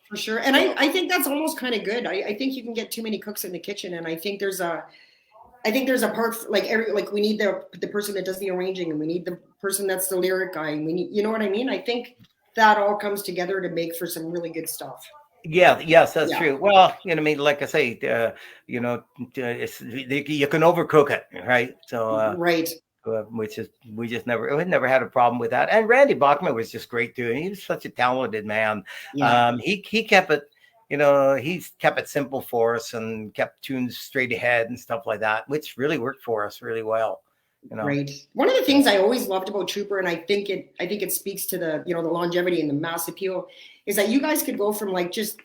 For sure. And I think that's almost kind of good. I think you can get too many cooks in the kitchen, and I think there's a part like we need the person that does the arranging, and we need the person that's the lyric guy, and we need, you know what I mean? I think that all comes together to make for some really good stuff. Yes, that's true. Well, I mean, like I say, you can overcook it, right? So, we just never had a problem with that. And Randy Bachman was just great too. And he was such a talented man. Yeah. He kept it, he's kept it simple for us and kept tunes straight ahead and stuff like that, which really worked for us really well. Right. One of the things I always loved about Trooper, and I think it speaks to the, the longevity and the mass appeal, is that you guys could go from like just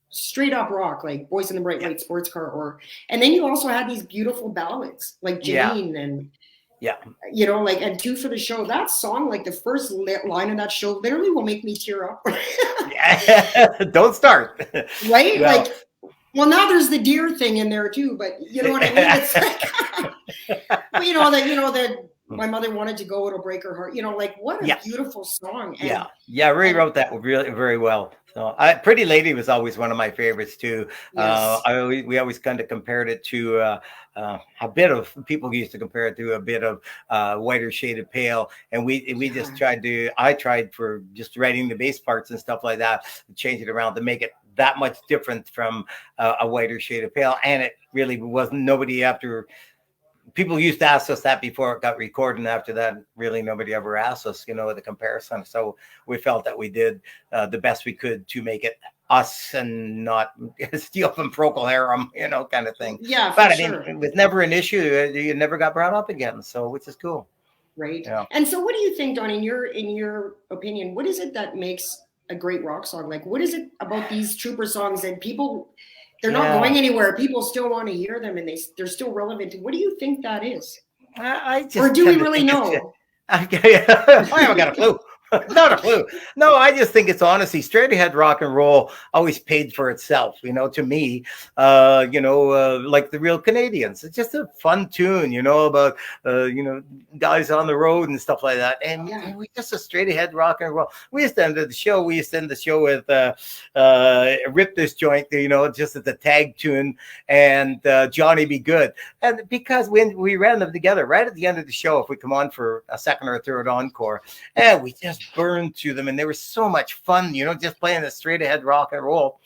straight up rock, like Boys in the Bright White Sports Car, and then you also had these beautiful ballads like Jane and and Two for the Show. That song, like the first line of that show literally will make me tear up. Don't start. Right? Yeah. Like, well, now there's the deer thing in there too, but you know what I mean? It's like, that my mother wanted to go, it'll break her heart. Like, what a beautiful song. And, Ray wrote that really very well. So, Pretty Lady was always one of my favorites too. Yes. We always kind of compared it to a bit of, people used to compare it to a bit of Whiter Shade of Pale, and we just I tried for just writing the bass parts and stuff like that, change it around to make it that much different from a Whiter Shade of Pale, and it really wasn't. People used to ask us that before it got recorded, and after that, really nobody ever asked us, the comparison. So we felt that we did the best we could to make it us and not steal from Procol Harum, kind of thing. Yeah, but I mean, it was never an issue. You never got brought up again, so which is cool. Right. Yeah. And so, what do you think, Don? In your opinion, what is it that makes a great rock song? Like, what is it about these Trooper songs that people? They're not going anywhere. People still want to hear them, and they're still relevant. What do you think that is? Or do we really know? I haven't got a clue. Not a clue. No, I just think it's honesty. Straight ahead rock and roll always paid for itself, to me, like the Real Canadians. It's just a fun tune, about, guys on the road and stuff like that. And we just a straight ahead rock and roll. We used to end the show with Rip This Joint, just as the tag tune, and Johnny Be Good. And because when we ran them together right at the end of the show, if we come on for a second or a third encore, and we just burned to them, and they were so much fun, just playing the straight ahead rock and roll.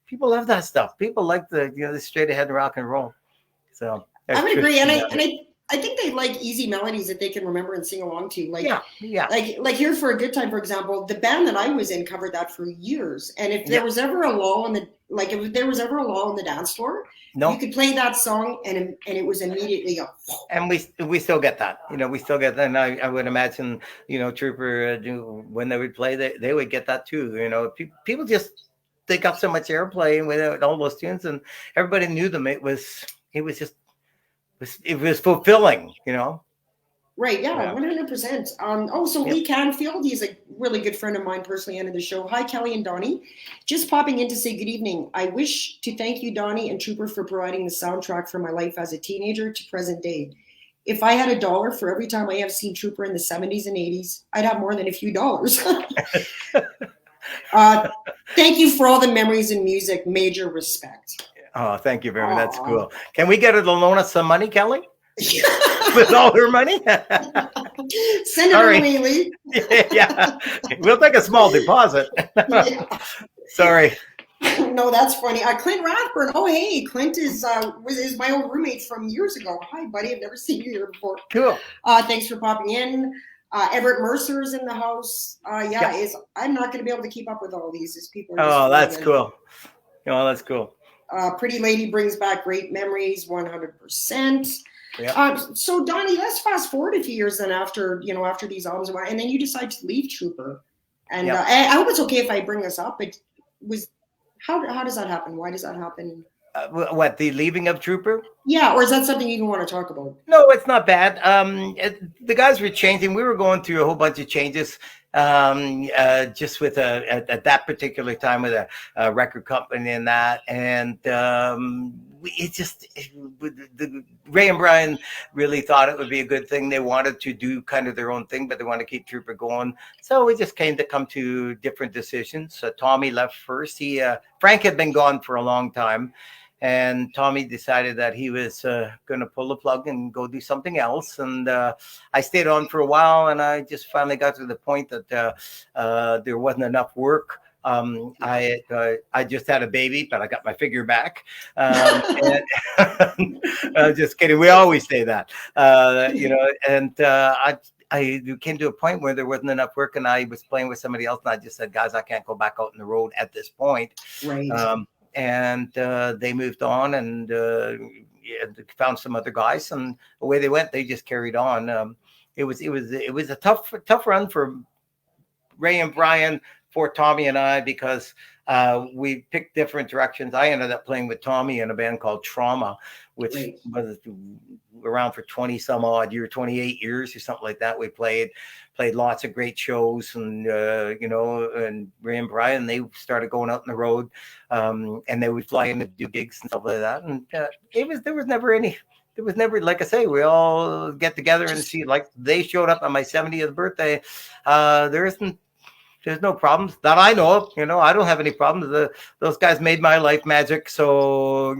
People love that stuff. People like the the straight ahead rock and roll. So I would agree, and I think they like easy melodies that they can remember and sing along to. Like like Here for a Good Time, for example, the band that I was in covered that for years. And if there was ever a lull in the dance floor, you could play that song and it was immediately up. And we still get that. We still get that. And I would imagine, Trooper, when they would play, they would get that too. People just, they got so much airplay with all those tunes, and everybody knew them. It was fulfilling, Right. Yeah. 100%. So Lee Canfield, he's a really good friend of mine personally, ended the show. Hi, Kelly and Donnie. Just popping in to say good evening. I wish to thank you, Donnie and Trooper, for providing the soundtrack for my life as a teenager to present day. If I had $1 for every time I have seen Trooper in the 70s and 80s, I'd have more than a few dollars. Thank you for all the memories and music. Major respect. Oh, thank you very much. That's cool. Can we get her to loan us some money, Kelly? With all her money? Send it away, Lee. Yeah. We'll take a small deposit. Sorry. No, that's funny. Clint Rathburn. Oh, hey, Clint is my old roommate from years ago. Hi, buddy. I've never seen you here before. Cool. Thanks for popping in. Everett Mercer's in the house. I'm not going to be able to keep up with all these. As people. That's cool. Oh, that's cool. Pretty Lady brings back great memories, 100%. Yeah. So Donnie, let's fast forward a few years then after these albums, and then you decide to leave Trooper. And I hope it's okay if I bring this up. It was how does that happen? Why does that happen? What, the leaving of Trooper? Yeah, or is that something you even want to talk about? No, it's not bad. The guys were changing. We were going through a whole bunch of changes just with at that particular time with a record company and that. And Ray and Brian really thought it would be a good thing. They wanted to do kind of their own thing, but they want to keep Trooper going. So we just came to come to different decisions. Tommy left first. Frank had been gone for a long time. And Tommy decided that he was going to pull the plug and go do something else. And I stayed on for a while, and I just finally got to the point that there wasn't enough work. I just had a baby, but I got my figure back. And, just kidding. We always say that, And I came to a point where there wasn't enough work, and I was playing with somebody else, and I just said, guys, I can't go back out on the road at this point. Right. And they moved on and found some other guys, and away they went. They just carried on. It was a tough run for Ray and Brian, for Tommy and I, because we picked different directions. I ended up playing with Tommy in a band called Trauma, which was around for 20 some odd years, 28 years or something like that. We played lots of great shows, and and Ray and Brian, they started going out on the road, and they would fly in to do gigs and stuff like that. And there was never, like I say, we all get together and see, like they showed up on my 70th birthday. There's no problems that I know of. I don't have any problems. Those guys made my life magic. So,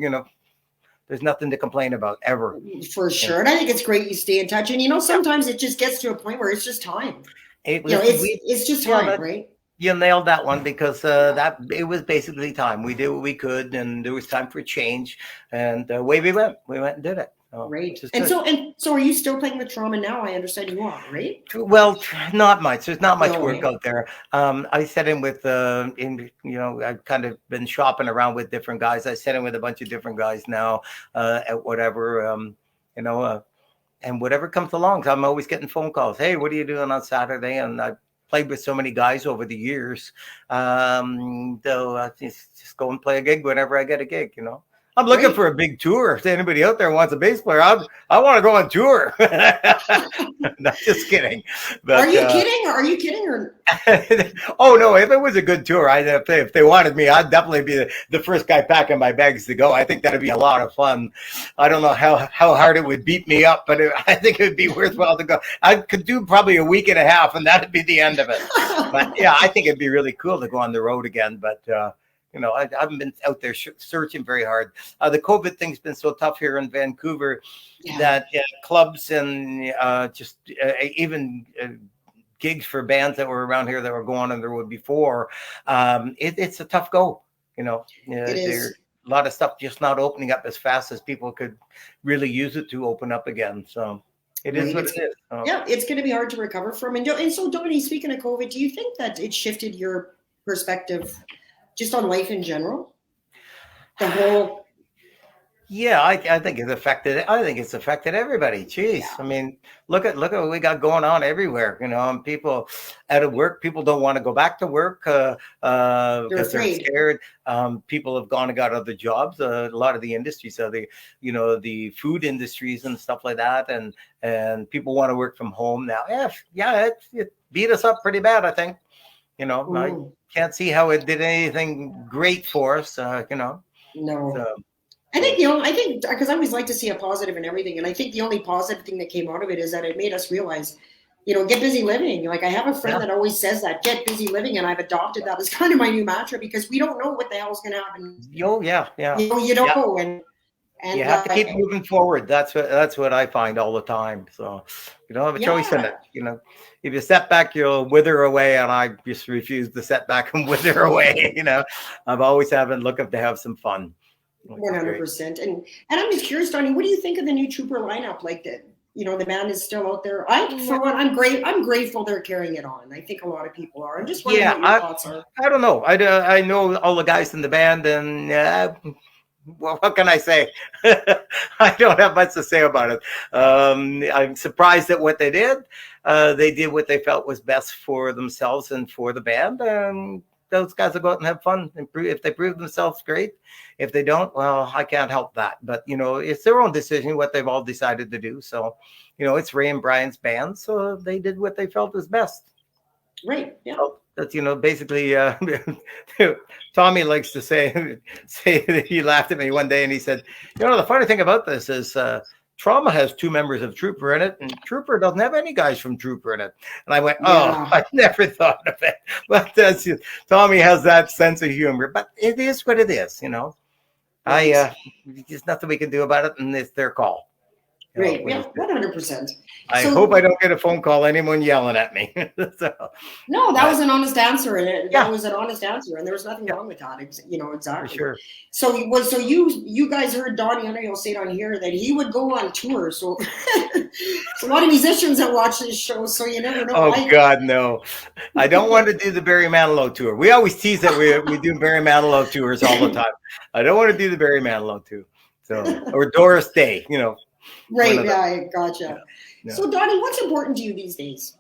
there's nothing to complain about ever. For sure. And I think it's great you stay in touch. And, sometimes it just gets to a point where it's just time. It's just time, right? You nailed that one, because it was basically time. We did what we could, and there was time for change. And away we went. We went and did it. Right. And so are you still playing with Trauma now? I understand you are, right? Well, not much. There's not much work out there. I set in with, I've kind of been shopping around with different guys. I set in with a bunch of different guys now at whatever, and whatever comes along. So I'm always getting phone calls. Hey, what are you doing on Saturday? And I played with so many guys over the years. So just go and play a gig whenever I get a gig, I'm looking for a big tour. If anybody out there wants a bass player, I want to go on tour. Not just kidding. But, Are you kidding? Are you kidding? Or oh no! If it was a good tour, if they wanted me, I'd definitely be the first guy packing my bags to go. I think that'd be a lot of fun. I don't know how hard it would beat me up, but I think it would be worthwhile to go. I could do probably a week and a half, and that'd be the end of it. But yeah, I think it'd be really cool to go on the road again. But I haven't been out there searching very hard. The COVID thing's been so tough here in Vancouver that clubs and even gigs for bands that were around here that were going on the road before, it's a tough go. There's a lot of stuff just not opening up as fast as people could really use it to open up again. So it is what it is. Yeah, it's going to be hard to recover from. And so, Doni, speaking of COVID, do you think that it shifted your perspective just on life in general? The whole. Yeah, I think it's affected. I think it's affected everybody. Jeez, I mean, look at what we got going on everywhere. And people out of work. People don't want to go back to work because they're scared. People have gone and got other jobs. A lot of the industries, so the food industries and stuff like that, and people want to work from home now. It beat us up pretty bad, I think. I can't see how it did anything great for us. No. So. I think because I always like to see a positive in everything, and I think the only positive thing that came out of it is that it made us realize, get busy living. Like I have a friend that always says that, get busy living, and I've adopted that as kind of my new mantra because we don't know what the hell's going to happen. Oh yeah. You don't know, and you have to keep moving forward. That's what I find all the time. So you don't have a choice in it. If you step back, you'll wither away, and I just refuse to step back and wither away. I'm always looking to have some fun. 100%. And I'm just curious, Doni, what do you think of the new Trooper lineup? Like that, the band is still out there. I'm grateful they're carrying it on. I think a lot of people are. I'm just wondering what your thoughts are. I don't know. I know all the guys in the band, and well, what can I say? I don't have much to say about it. I'm surprised at what they did. They did what they felt was best for themselves and for the band. those guys will go out and have fun. And if they prove themselves, great. If they don't, well, I can't help that. But, it's their own decision, what they've all decided to do. So, it's Ray and Brian's band. So they did what they felt was best. Right. Yeah. So that's, basically, Tommy likes to say that he laughed at me one day and he said, the funny thing about this is, Trauma has 2 members of Trooper in it, and Trooper doesn't have any guys from Trooper in it. And I went, I never thought of it. But Tommy has that sense of humor. But it is what it is, There's nothing we can do about it, and it's their call. Right. Yeah, 100%. I hope I don't get a phone call, anyone yelling at me. No, that was an honest answer, and that was an honest answer, and there was nothing wrong with that. Exactly. For sure. So you guys heard Doni Underhill say it on here that he would go on tour. So, so a lot of musicians that watch this show. So you never know. Oh God, no! I don't want to do the Barry Manilow tour. We always tease that we do Barry Manilow tours all the time. I don't want to do the Barry Manilow tour. So or Doris Day, Right, yeah, I gotcha. Yeah. So, Doni, what's important to you these days?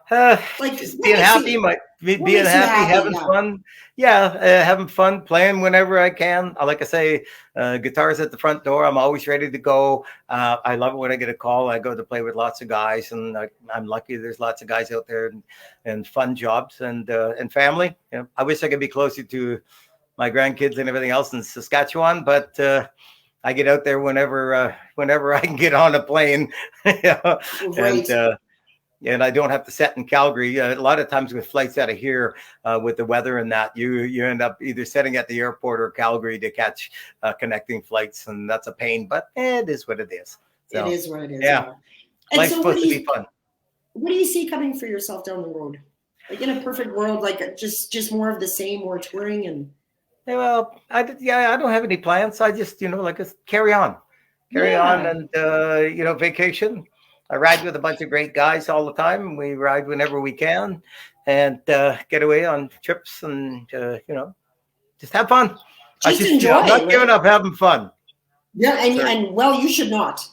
Being happy, being happy, having fun. Yeah, having fun, playing whenever I can. Like I say, guitar's at the front door. I'm always ready to go. I love it when I get a call. I go to play with lots of guys, and I'm lucky there's lots of guys out there and fun jobs and family. I wish I could be closer to my grandkids and everything else in Saskatchewan, but I get out there whenever I can get on a plane, right. And I don't have to set in Calgary. A lot of times with flights out of here, with the weather and that, you end up either setting at the airport or Calgary to catch connecting flights, and that's a pain. But it is what it is. So, it is what it is. Yeah, life's supposed to be fun. What do you see coming for yourself down the road? Like in a perfect world, like just more of the same, more touring and. Well, I don't have any plans. I just, carry on and, vacation. I ride with a bunch of great guys all the time. We ride whenever we can and get away on trips and, just have fun. Just enjoy. I'm not giving up having fun. Yeah, and well, you should not.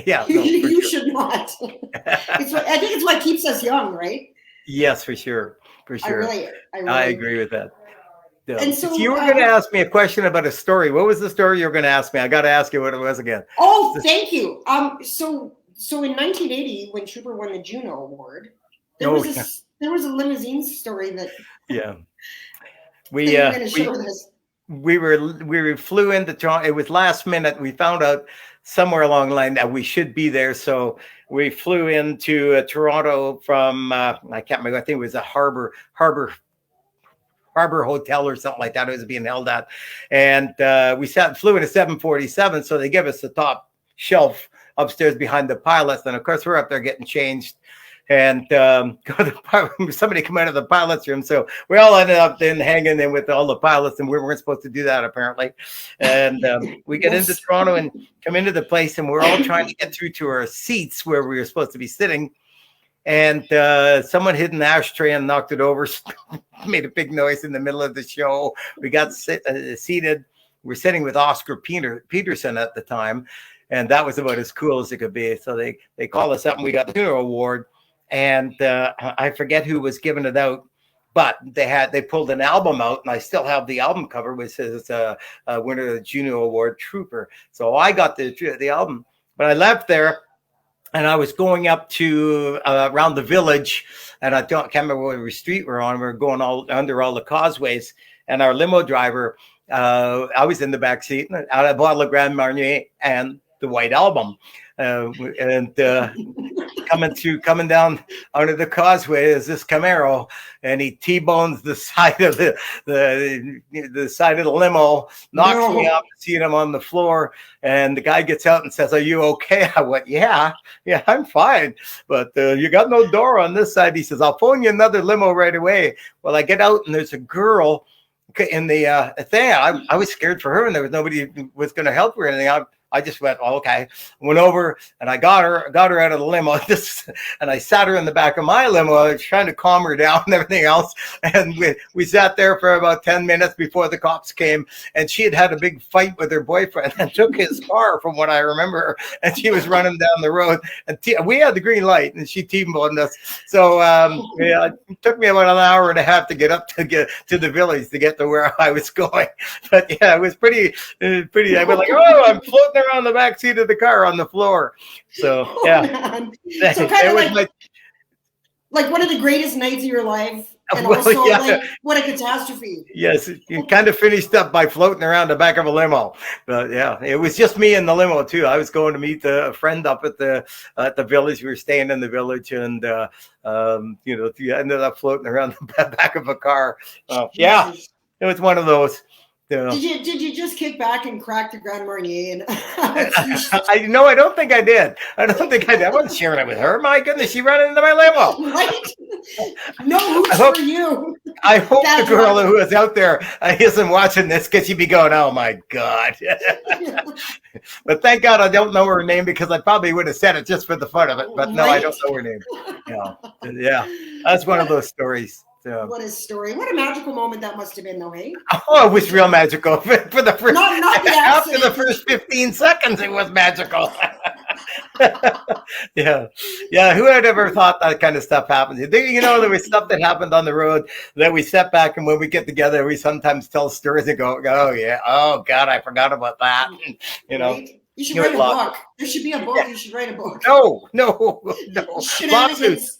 Yeah. No, you should not. I think it's what keeps us young, right? Yes, for sure. For sure. I agree with that. And so, if you were going to ask me a question about a story, what was the story you were going to ask me? I got to ask you what it was again. Oh, thank you. So in 1980, when Trooper won the Juno Award, there was a limousine story that. Yeah. We flew into Toronto. It was last minute. We found out somewhere along the line that we should be there, so we flew into Toronto from I can't remember. I think it was a Harbor Hotel or something like that. It was being held at, and we flew in a 747, so they give us the top shelf upstairs behind the pilots, and of course we're up there getting changed, and somebody come out of the pilot's room, so we all ended up then hanging in with all the pilots, and we weren't supposed to do that apparently, and we get into Toronto and come into the place, and we're all trying to get through to our seats where we were supposed to be sitting. And someone hid an ashtray and knocked it over, made a big noise in the middle of the show. We got seated. We're sitting with Oscar Peterson at the time, and that was about as cool as it could be. So they called us up, and we got the Juno Award. And I forget who was giving it out, but they pulled an album out, and I still have the album cover, which says winner of the Juno Award, Trooper. So I got the album, but I left there. And I was going up to around the village, and I can't remember what street we're on. We're going under all the causeways, and our limo driver, I was in the back seat, and I had a bottle of Grand Marnier and the White Album, and coming down under the causeway is this Camaro, and he T-bones the side of the side of the limo, knocks me off the seat. I'm on the floor, and the guy gets out and says, "Are you okay?" I went, "Yeah, I'm fine, but you got no door on this side." He says, "I'll phone you another limo right away." Well, I get out, and there's a girl in the thing. I was scared for her, and there was nobody who was going to help her or anything. I just went, oh, okay. Went over and I got her out of the limo. And I sat her in the back of my limo. I was trying to calm her down and everything else. And we sat there for about 10 minutes before the cops came. And she had a big fight with her boyfriend and took his car, from what I remember. And she was running down the road. And we had the green light, and she T-boned us. So it took me about an hour and a half to get to the village to get to where I was going. But yeah, it was pretty. I was like, oh, I'm floating around the back seat of the car on the floor. So yeah, so kind of like one of the greatest nights of your life, and also like what a catastrophe. Yes, you kind of finished up by floating around the back of a limo. But yeah, it was just me in the limo too. I was going to meet a friend up at the village. We were staying in the village, and you ended up floating around the back of a car. Yeah, it was one of those. Yeah. Did you just kick back and crack the Grand Marnier? And I don't think I did. I wasn't sharing it with her. My goodness, she ran into my limo. Right? No hoops for you. I hope the girl who is out there isn't watching this, because she'd be going, "Oh my God!" But thank God I don't know her name, because I probably would have said it just for the fun of it. But no, I don't know her name. Yeah, that's one of those stories. What a story. What a magical moment that must have been, though, hey? Oh, it was real magical. For the first, not the after the first 15 seconds, it was magical. Yeah. Who had ever thought that kind of stuff happened? There was stuff that happened on the road that we step back, and when we get together, we sometimes tell stories and go, oh, yeah. Oh, God, I forgot about that. Right? You should write a book. There should be a book. You should write a book. No. Lawsuits.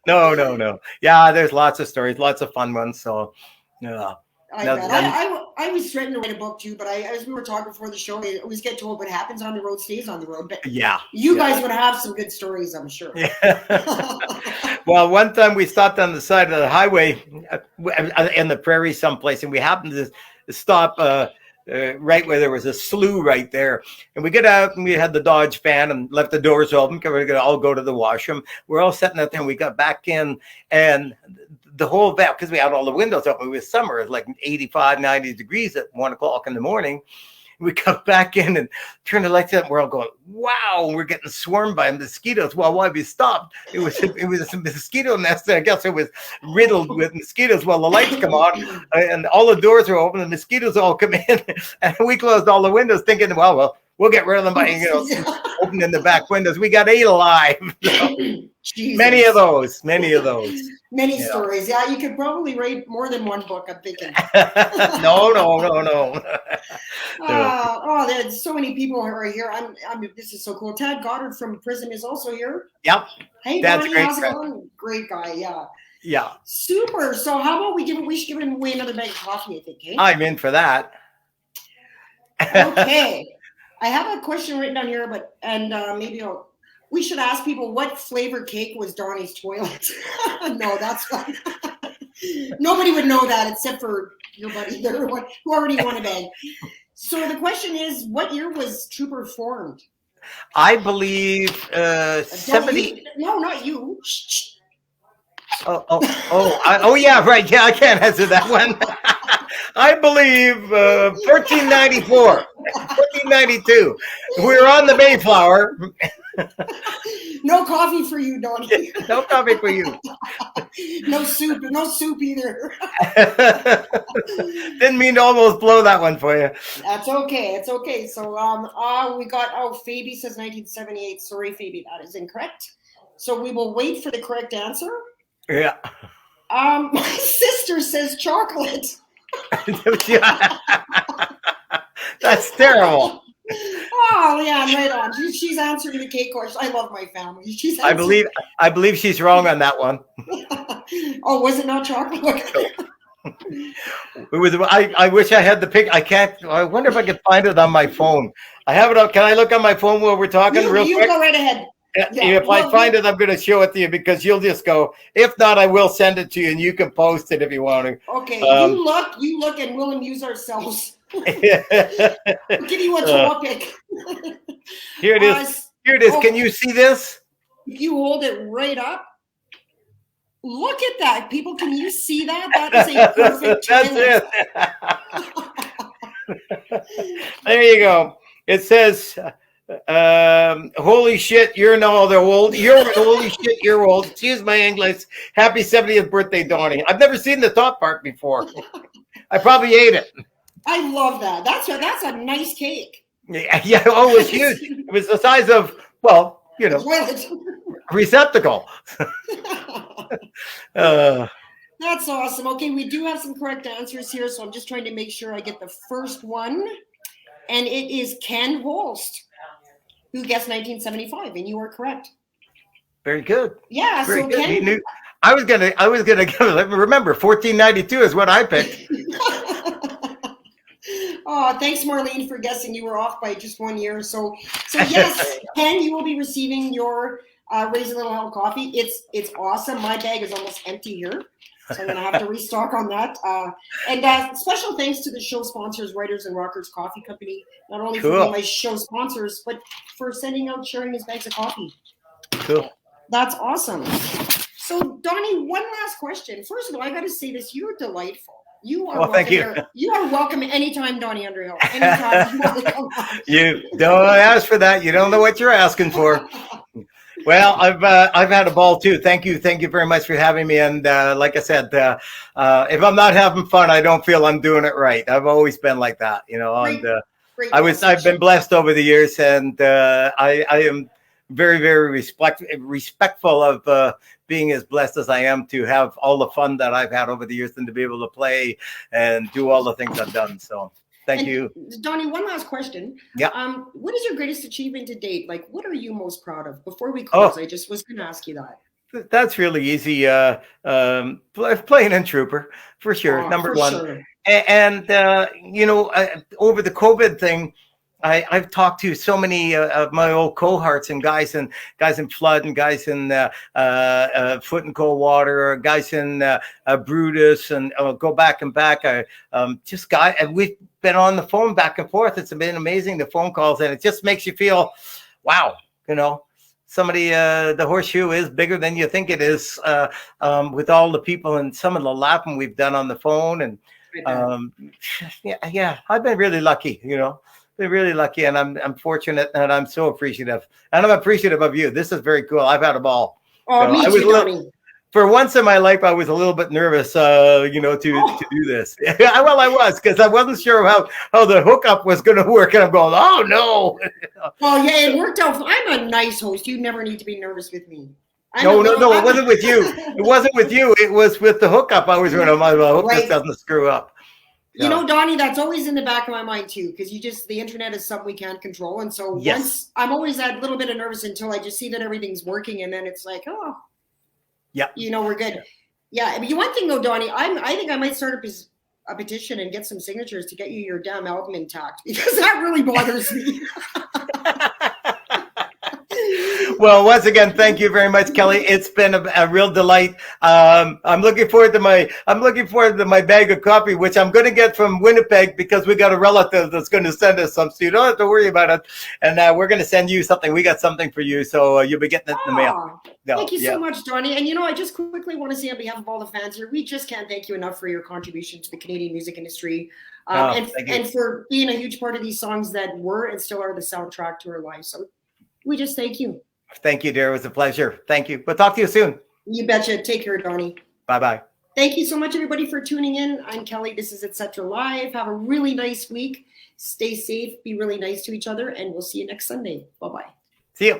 No. Yeah, there's lots of stories, lots of fun ones. So, yeah. I was threatened to write a book too, but as we were talking before the show, I always get told what happens on the road stays on the road. But you guys would have some good stories, I'm sure. Yeah. Well, one time we stopped on the side of the highway in the prairie someplace, and we happened to stop right where there was a slough right there. And we get out, and we had the Dodge van and left the doors open because we were going to all go to the washroom. We're all sitting out there, and we got back in, and the whole van, because we had all the windows open, it was summer, it was like 85, 90 degrees at 1 o'clock in the morning. We come back in and turn the lights up. We're all going, wow, we're getting swarmed by mosquitoes. Well, why we stopped? It was a mosquito nest. I guess it was riddled with mosquitoes. Well, the lights come on and all the doors are open. The mosquitoes all come in, and we closed all the windows, thinking, well, we'll get rid of them by opening the back windows. We got 8 alive. Many of those. Many stories. Yeah, you could probably write more than one book, I'm thinking. No. There's so many people who are here. This is so cool. Tad Goddard from prison is also here. Yep. Hey, that's Doni, how's it going? Great guy, yeah. Yeah. Super. So how about we should give him away another bag of coffee, I think, eh? I'm in for that. Okay. I have a question written down here, we should ask people what flavor cake was Donnie's toilet. No, that's fine. Nobody would know that except for your buddy there, who already won a bag. So the question is, what year was Trooper formed? I believe 70. No, not you. Oh, yeah, right. Yeah, I can't answer that one. I believe 1494, 1492. We were on the Mayflower. No coffee for you, Doni. No coffee for you. No soup either. Didn't mean to almost blow that one for you. That's okay. It's okay. So we got Phoebe says 1978. Sorry, Phoebe, that is incorrect. So we will wait for the correct answer. Yeah. My sister says chocolate. That's terrible. Oh yeah, right on. She's answering the cake question. I love my family. I believe she's wrong on that one. Oh, was it not chocolate? It was. I wish I had the pic. I can't. I wonder if I could find it on my phone. I have it. Can I look on my phone while we're talking? Real quick? You go right ahead. Yeah, if I find it, I'm going to show it to you, because you'll just go. If not, I will send it to you, and you can post it if you want to. Okay, you look, and we'll amuse ourselves. We'll give you a topic. Here it is. Can you see this? If you hold it right up, look at that, people. Can you see that? That is a perfect. That's it. There you go. It says, holy shit, you're now the old. You're holy shit, you're old. Excuse my English. Happy 70th birthday, Doni. I've never seen the top part before. I probably ate it. I love that. That's a nice cake. Yeah. Oh, it was huge. It was the size of, well, you know, receptacle. That's awesome. Okay, we do have some correct answers here, so I'm just trying to make sure I get the first one. And it is Ken Holst, who guessed 1975, and you are correct. Very good. Yeah, Very so good. Ken, He knew. I was gonna remember 1492 is what I picked. Oh, thanks, Marlene, for guessing. You were off by just 1 year. So yes, Ken, you will be receiving your Raise a Little Hell coffee. It's awesome. My bag is almost empty here, so I'm gonna have to restock on that. And special thanks to the show sponsors, Writers and Rockers Coffee Company, not only for being my show sponsors, but for sharing his bags of coffee. Cool. That's awesome. So, Doni, one last question. First of all, I got to say this: you're delightful. You are welcome. Thank you. You are welcome anytime, Doni Underhill. Anytime you want to come on. You don't ask for that. You don't know what you're asking for. Well, I've had a ball too. Thank you very much for having me. And like I said, if I'm not having fun, I don't feel I'm doing it right. I've always been like that, you know. Great I've been blessed over the years, and I am very, very respectful of being as blessed as I am to have all the fun that I've had over the years and to be able to play and do all the things I've done. So thank you. Doni, one last question. Yeah. What is your greatest achievement to date? Like, what are you most proud of? Before we close, I just was going to ask you that. That's really easy. Playing in Trooper, for sure. Number one. Sure. And you know, over the COVID thing, I've talked to so many of my old cohorts and guys in Flood and guys in Foot and Cold Water, guys in Brutus, and go back and back. And we've been on the phone back and forth. It's been amazing, the phone calls, and it just makes you feel, wow, you know, somebody, the horseshoe is bigger than you think it is, with all the people and some of the laughing we've done on the phone. And yeah, I've been really lucky, you know. Been really lucky, and I'm fortunate, and I'm so appreciative. And I'm appreciative of you. This is very cool. I've had a ball. Oh, me too, Doni. For once in my life, I was a little bit nervous, you know, to do this. Well, I was, because I wasn't sure how the hookup was going to work, and I'm going, oh no. Well, yeah, it worked out. I'm a nice host. You never need to be nervous with me. No, it wasn't with you. It wasn't with you. It was with the hookup. I was going to, I hope this doesn't screw up. You know, Doni, that's always in the back of my mind too, because the internet is something we can't control. And so once I'm always that little bit of nervous until I just see that everything's working, and then it's like, oh, yeah, you know, we're good. Yeah. But one thing though, Doni, I think I might start a petition and get some signatures to get you your damn album intact, because that really bothers me. Well, once again, thank you very much, Kelly. It's been a real delight. I'm looking forward to my bag of coffee, which I'm going to get from Winnipeg, because we got a relative that's going to send us some, so you don't have to worry about it. And we're going to send you something. We got something for you, so you'll be getting it in the mail. Thank you so much, Doni. And you know, I just quickly want to say on behalf of all the fans here, we just can't thank you enough for your contribution to the Canadian music industry, and for being a huge part of these songs that were and still are the soundtrack to our lives. So we just thank you. Thank you, dear. It was a pleasure. Thank you. We'll talk to you soon. You betcha. Take care, Doni. Bye-bye. Thank you so much, everybody, for tuning in. I'm Kelly. This is Etcetera Live. Have a really nice week. Stay safe. Be really nice to each other. And we'll see you next Sunday. Bye-bye. See you.